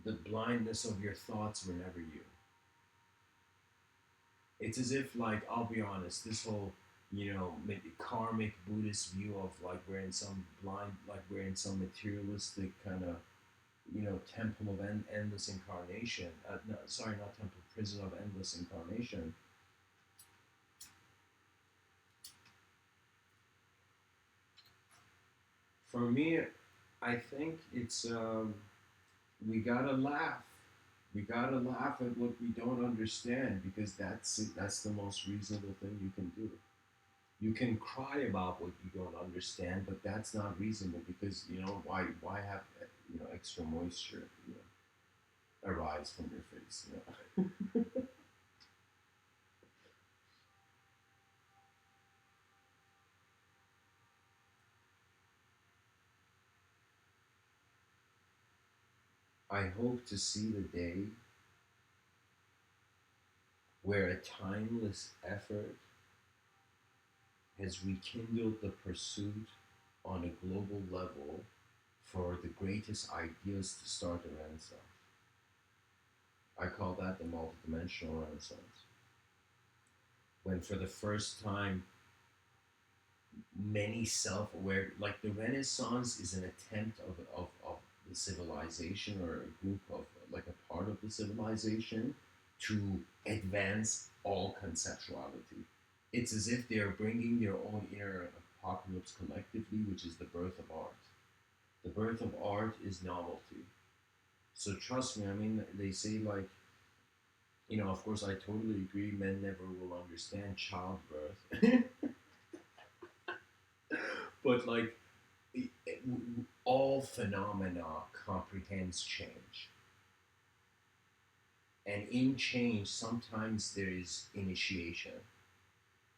the blindness of your thoughts were never you. It's as if, like, I'll be honest, this whole karmic Buddhist view of like we're in some materialistic kind of temple of endless incarnation. Not temple, prison of endless incarnation. For me, I think it's we gotta laugh. We gotta laugh at what we don't understand, because that's the most reasonable thing you can do. You can cry about what you don't understand, but that's not reasonable, because why have extra moisture arise from your face. I hope to see the day where a timeless effort has rekindled the pursuit on a global level for the greatest ideas to start a renaissance. I call that the multidimensional renaissance. when for the first time many self-aware, like the Renaissance is an attempt of the civilization, or a group of, like a part of the civilization, to advance all conceptuality. It's as if they are bringing their own inner apocalypse collectively, which is the birth of art. The birth of art is novelty. So trust me, I mean, they say, like, of course, I totally agree, men never will understand childbirth. But, like, all phenomena comprehends change. And in change, sometimes there is initiation.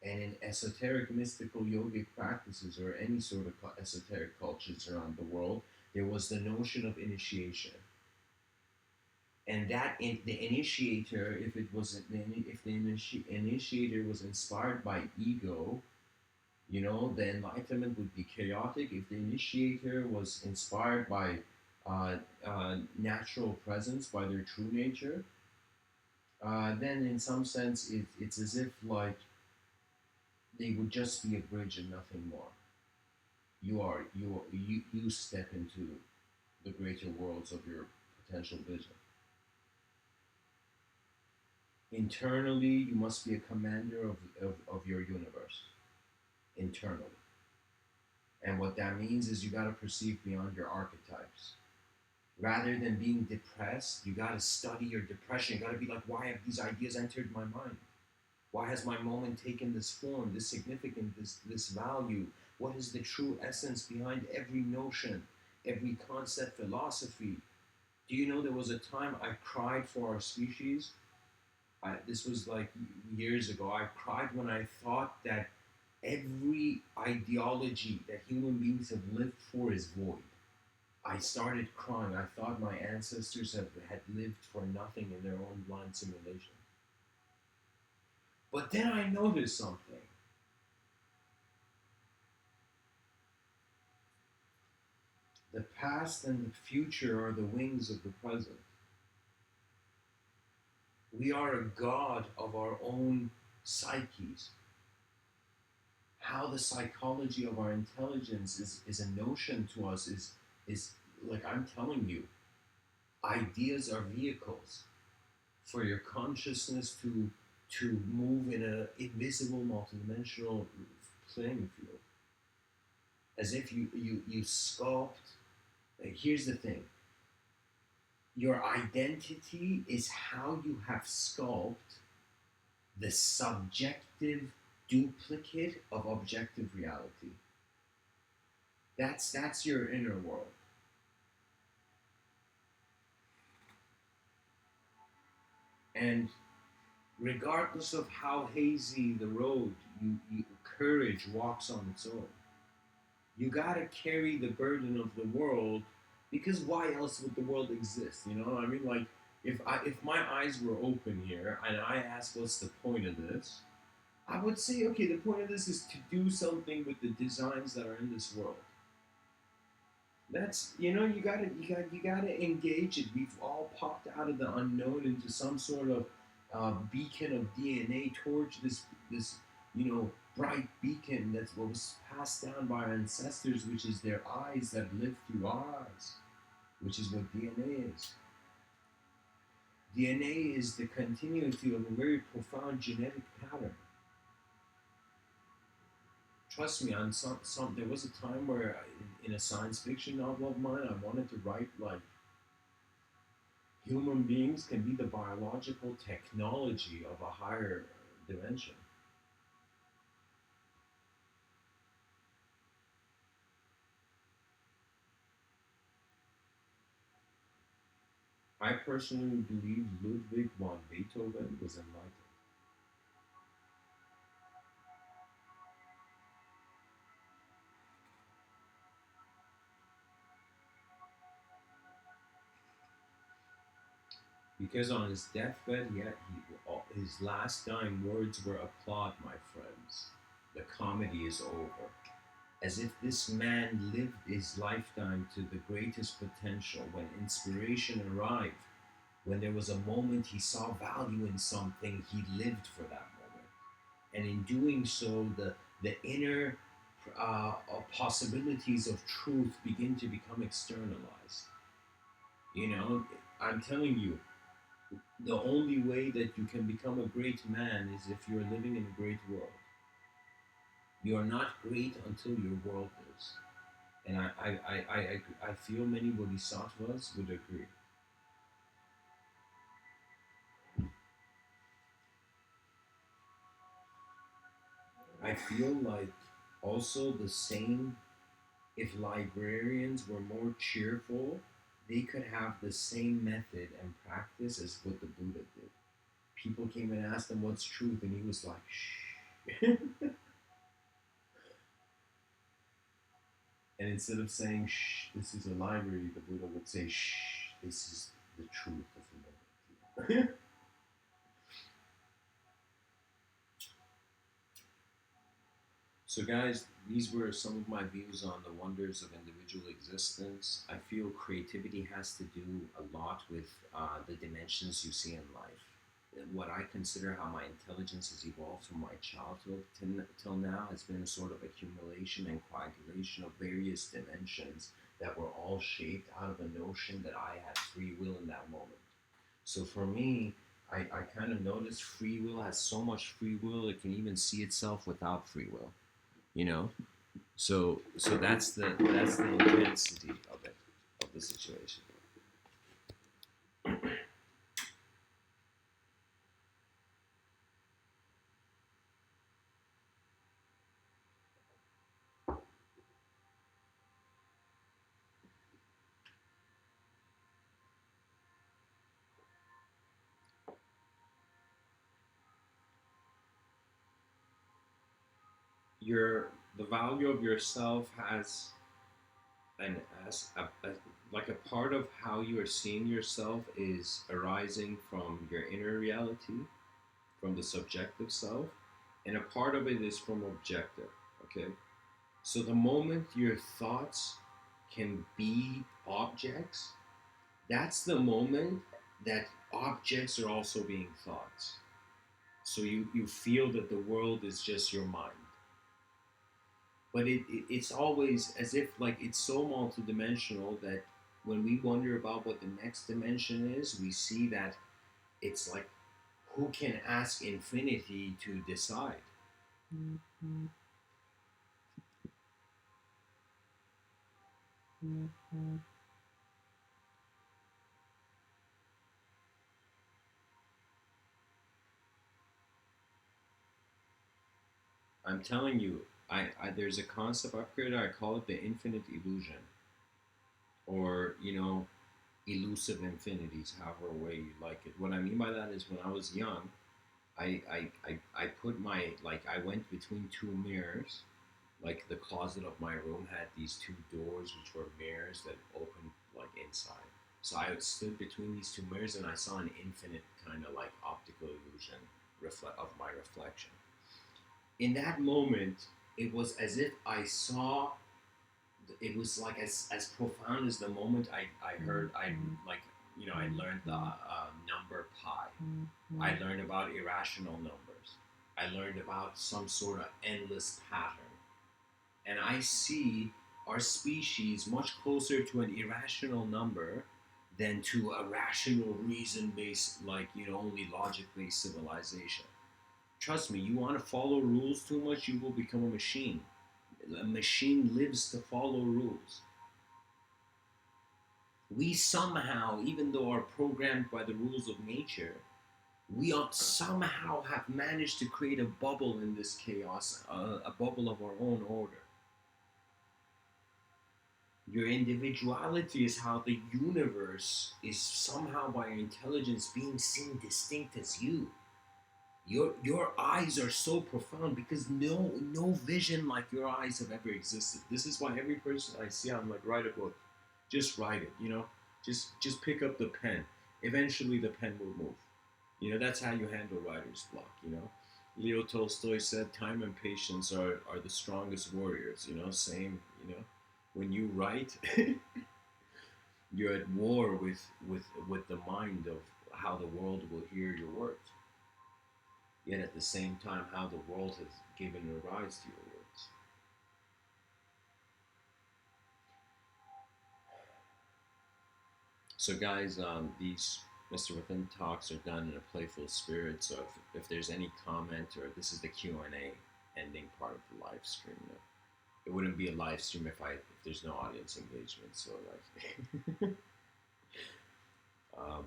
And in esoteric, mystical, yogic practices, or any sort of esoteric cultures around the world, there was the notion of initiation. And that the initiator, if the initiator was inspired by ego, the enlightenment would be chaotic. If the initiator was inspired by natural presence, by their true nature, then in some sense it's as if, like, they would just be a bridge and nothing more. You step into the greater worlds of your potential vision. Internally, you must be a commander of your universe. Internally. And what that means is you got to perceive beyond your archetypes. Rather than being depressed, you got to study your depression. You got to be like, why have these ideas entered my mind? Why has my moment taken this form, this significance, this value? What is the true essence behind every notion, every concept, philosophy? Do you know there was a time I cried for our species? This was like years ago. I cried when I thought that every ideology that human beings have lived for is void. I started crying. I thought my ancestors had lived for nothing in their own blind simulation. But then I noticed something. The past and the future are the wings of the present. We are a god of our own psyches. How the psychology of our intelligence is a notion to us is like, I'm telling you, ideas are vehicles for your consciousness to move in an invisible multidimensional playing field. As if you sculpt. Here's the thing. Your identity is how you have sculpted the subjective duplicate of objective reality. That's your inner world. And regardless of how hazy the road, courage walks on its own. You gotta carry the burden of the world, because why else would the world exist? You know, I mean, like, if my eyes were open here and I asked, what's the point of this? I would say, okay, the point of this is to do something with the designs that are in this world. That's, you gotta engage it. We've all popped out of the unknown into some sort of beacon of DNA towards this bright beacon that's what was passed down by our ancestors, which is their eyes that live through our eyes, which is what DNA is. DNA is the continuity of a very profound genetic pattern. Trust me, on some there was a time where in a science fiction novel of mine, I wanted to write, like, human beings can be the biological technology of a higher dimension. I personally believe Ludwig von Beethoven was enlightened. Because on his deathbed, his last dying words were, "Applaud, my friends. The comedy is over." As if this man lived his lifetime to the greatest potential. When inspiration arrived, when there was a moment he saw value in something, he lived for that moment. and in doing so, the inner possibilities of truth begin to become externalized. You know, I'm telling you, the only way that you can become a great man is if you're living in a great world. You're not great until your world is. And I feel many bodhisattvas would agree. I feel like also the same, if librarians were more cheerful, they could have the same method and practice as what the Buddha did. People came and asked him what's truth, and he was like, shh. And instead of saying, shh, this is a library, the Buddha would say, shh, this is the truth of the moment. So, guys, these were some of my views on the wonders of individual existence. I feel creativity has to do a lot with the dimensions you see in life. What I consider how my intelligence has evolved from my childhood till now has been a sort of accumulation and coagulation of various dimensions that were all shaped out of a notion that I had free will in that moment. So for me, I kind of noticed free will has so much free will it can even see itself without free will. You know, so that's the intensity of it, of the situation. Your The value of yourself has an as a like a part of how you are seeing yourself is arising from your inner reality, from the subjective self, and a part of it is from objective. Okay, so the moment your thoughts can be objects, that's the moment that objects are also being thoughts. So you feel that the world is just your mind. But it's always as if like it's so multidimensional that when we wonder about what the next dimension is, we see that it's like who can ask infinity to decide? Mm-hmm. Mm-hmm. I'm telling you, there's a concept I've created. I call it the infinite illusion, or elusive infinities, however way you like it. What I mean by that is when I was young, I put my like I went between two mirrors. Like the closet of my room had these two doors, which were mirrors that opened like inside. So I stood between these two mirrors and I saw an infinite kind of like optical illusion of my reflection. In that moment, it was as if I saw. It was like as profound as the moment I heard I like I learned the number pi. I learned about irrational numbers. I learned about some sort of endless pattern, and I see our species much closer to an irrational number than to a rational reason based like only logic based civilization. Trust me, you want to follow rules too much, you will become a machine. A machine lives to follow rules. We somehow, even though are programmed by the rules of nature, we are somehow have managed to create a bubble in this chaos, a bubble of our own order. Your individuality is how the universe is somehow by your intelligence being seen distinct as you. Your eyes are so profound because no vision like your eyes have ever existed. This is why every person I see, I'm like, write a book, just write it. Just pick up the pen. Eventually, the pen will move. That's how you handle writer's block. Leo Tolstoy said, "Time and patience are the strongest warriors." Same. When you write, you're at war with the mind of how the world will hear your words. yet at the same time how the world has given a rise to your words. So guys, these Mr. Within talks are done in a playful spirit, so if there's any comment, or this is the Q&A ending part of the live stream, it wouldn't be a live stream if there's no audience engagement, so like um,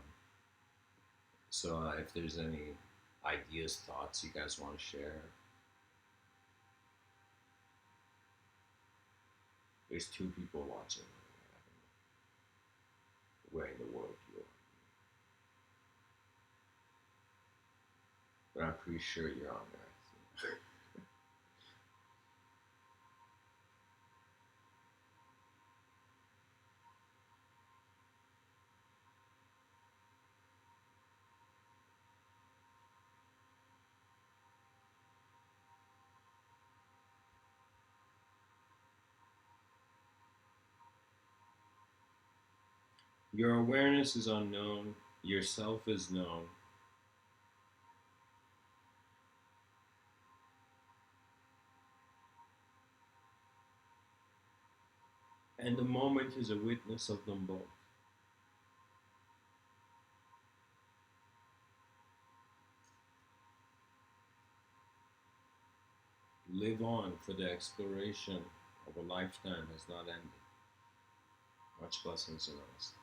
so if there's any ideas, thoughts you guys want to share. There's 2 people watching. Where in the world you are. But I'm pretty sure you're on Earth. Your awareness is unknown, yourself is known. And the moment is a witness of them both. Live on, for the exploration of a lifetime has not ended. Much blessings and namaste.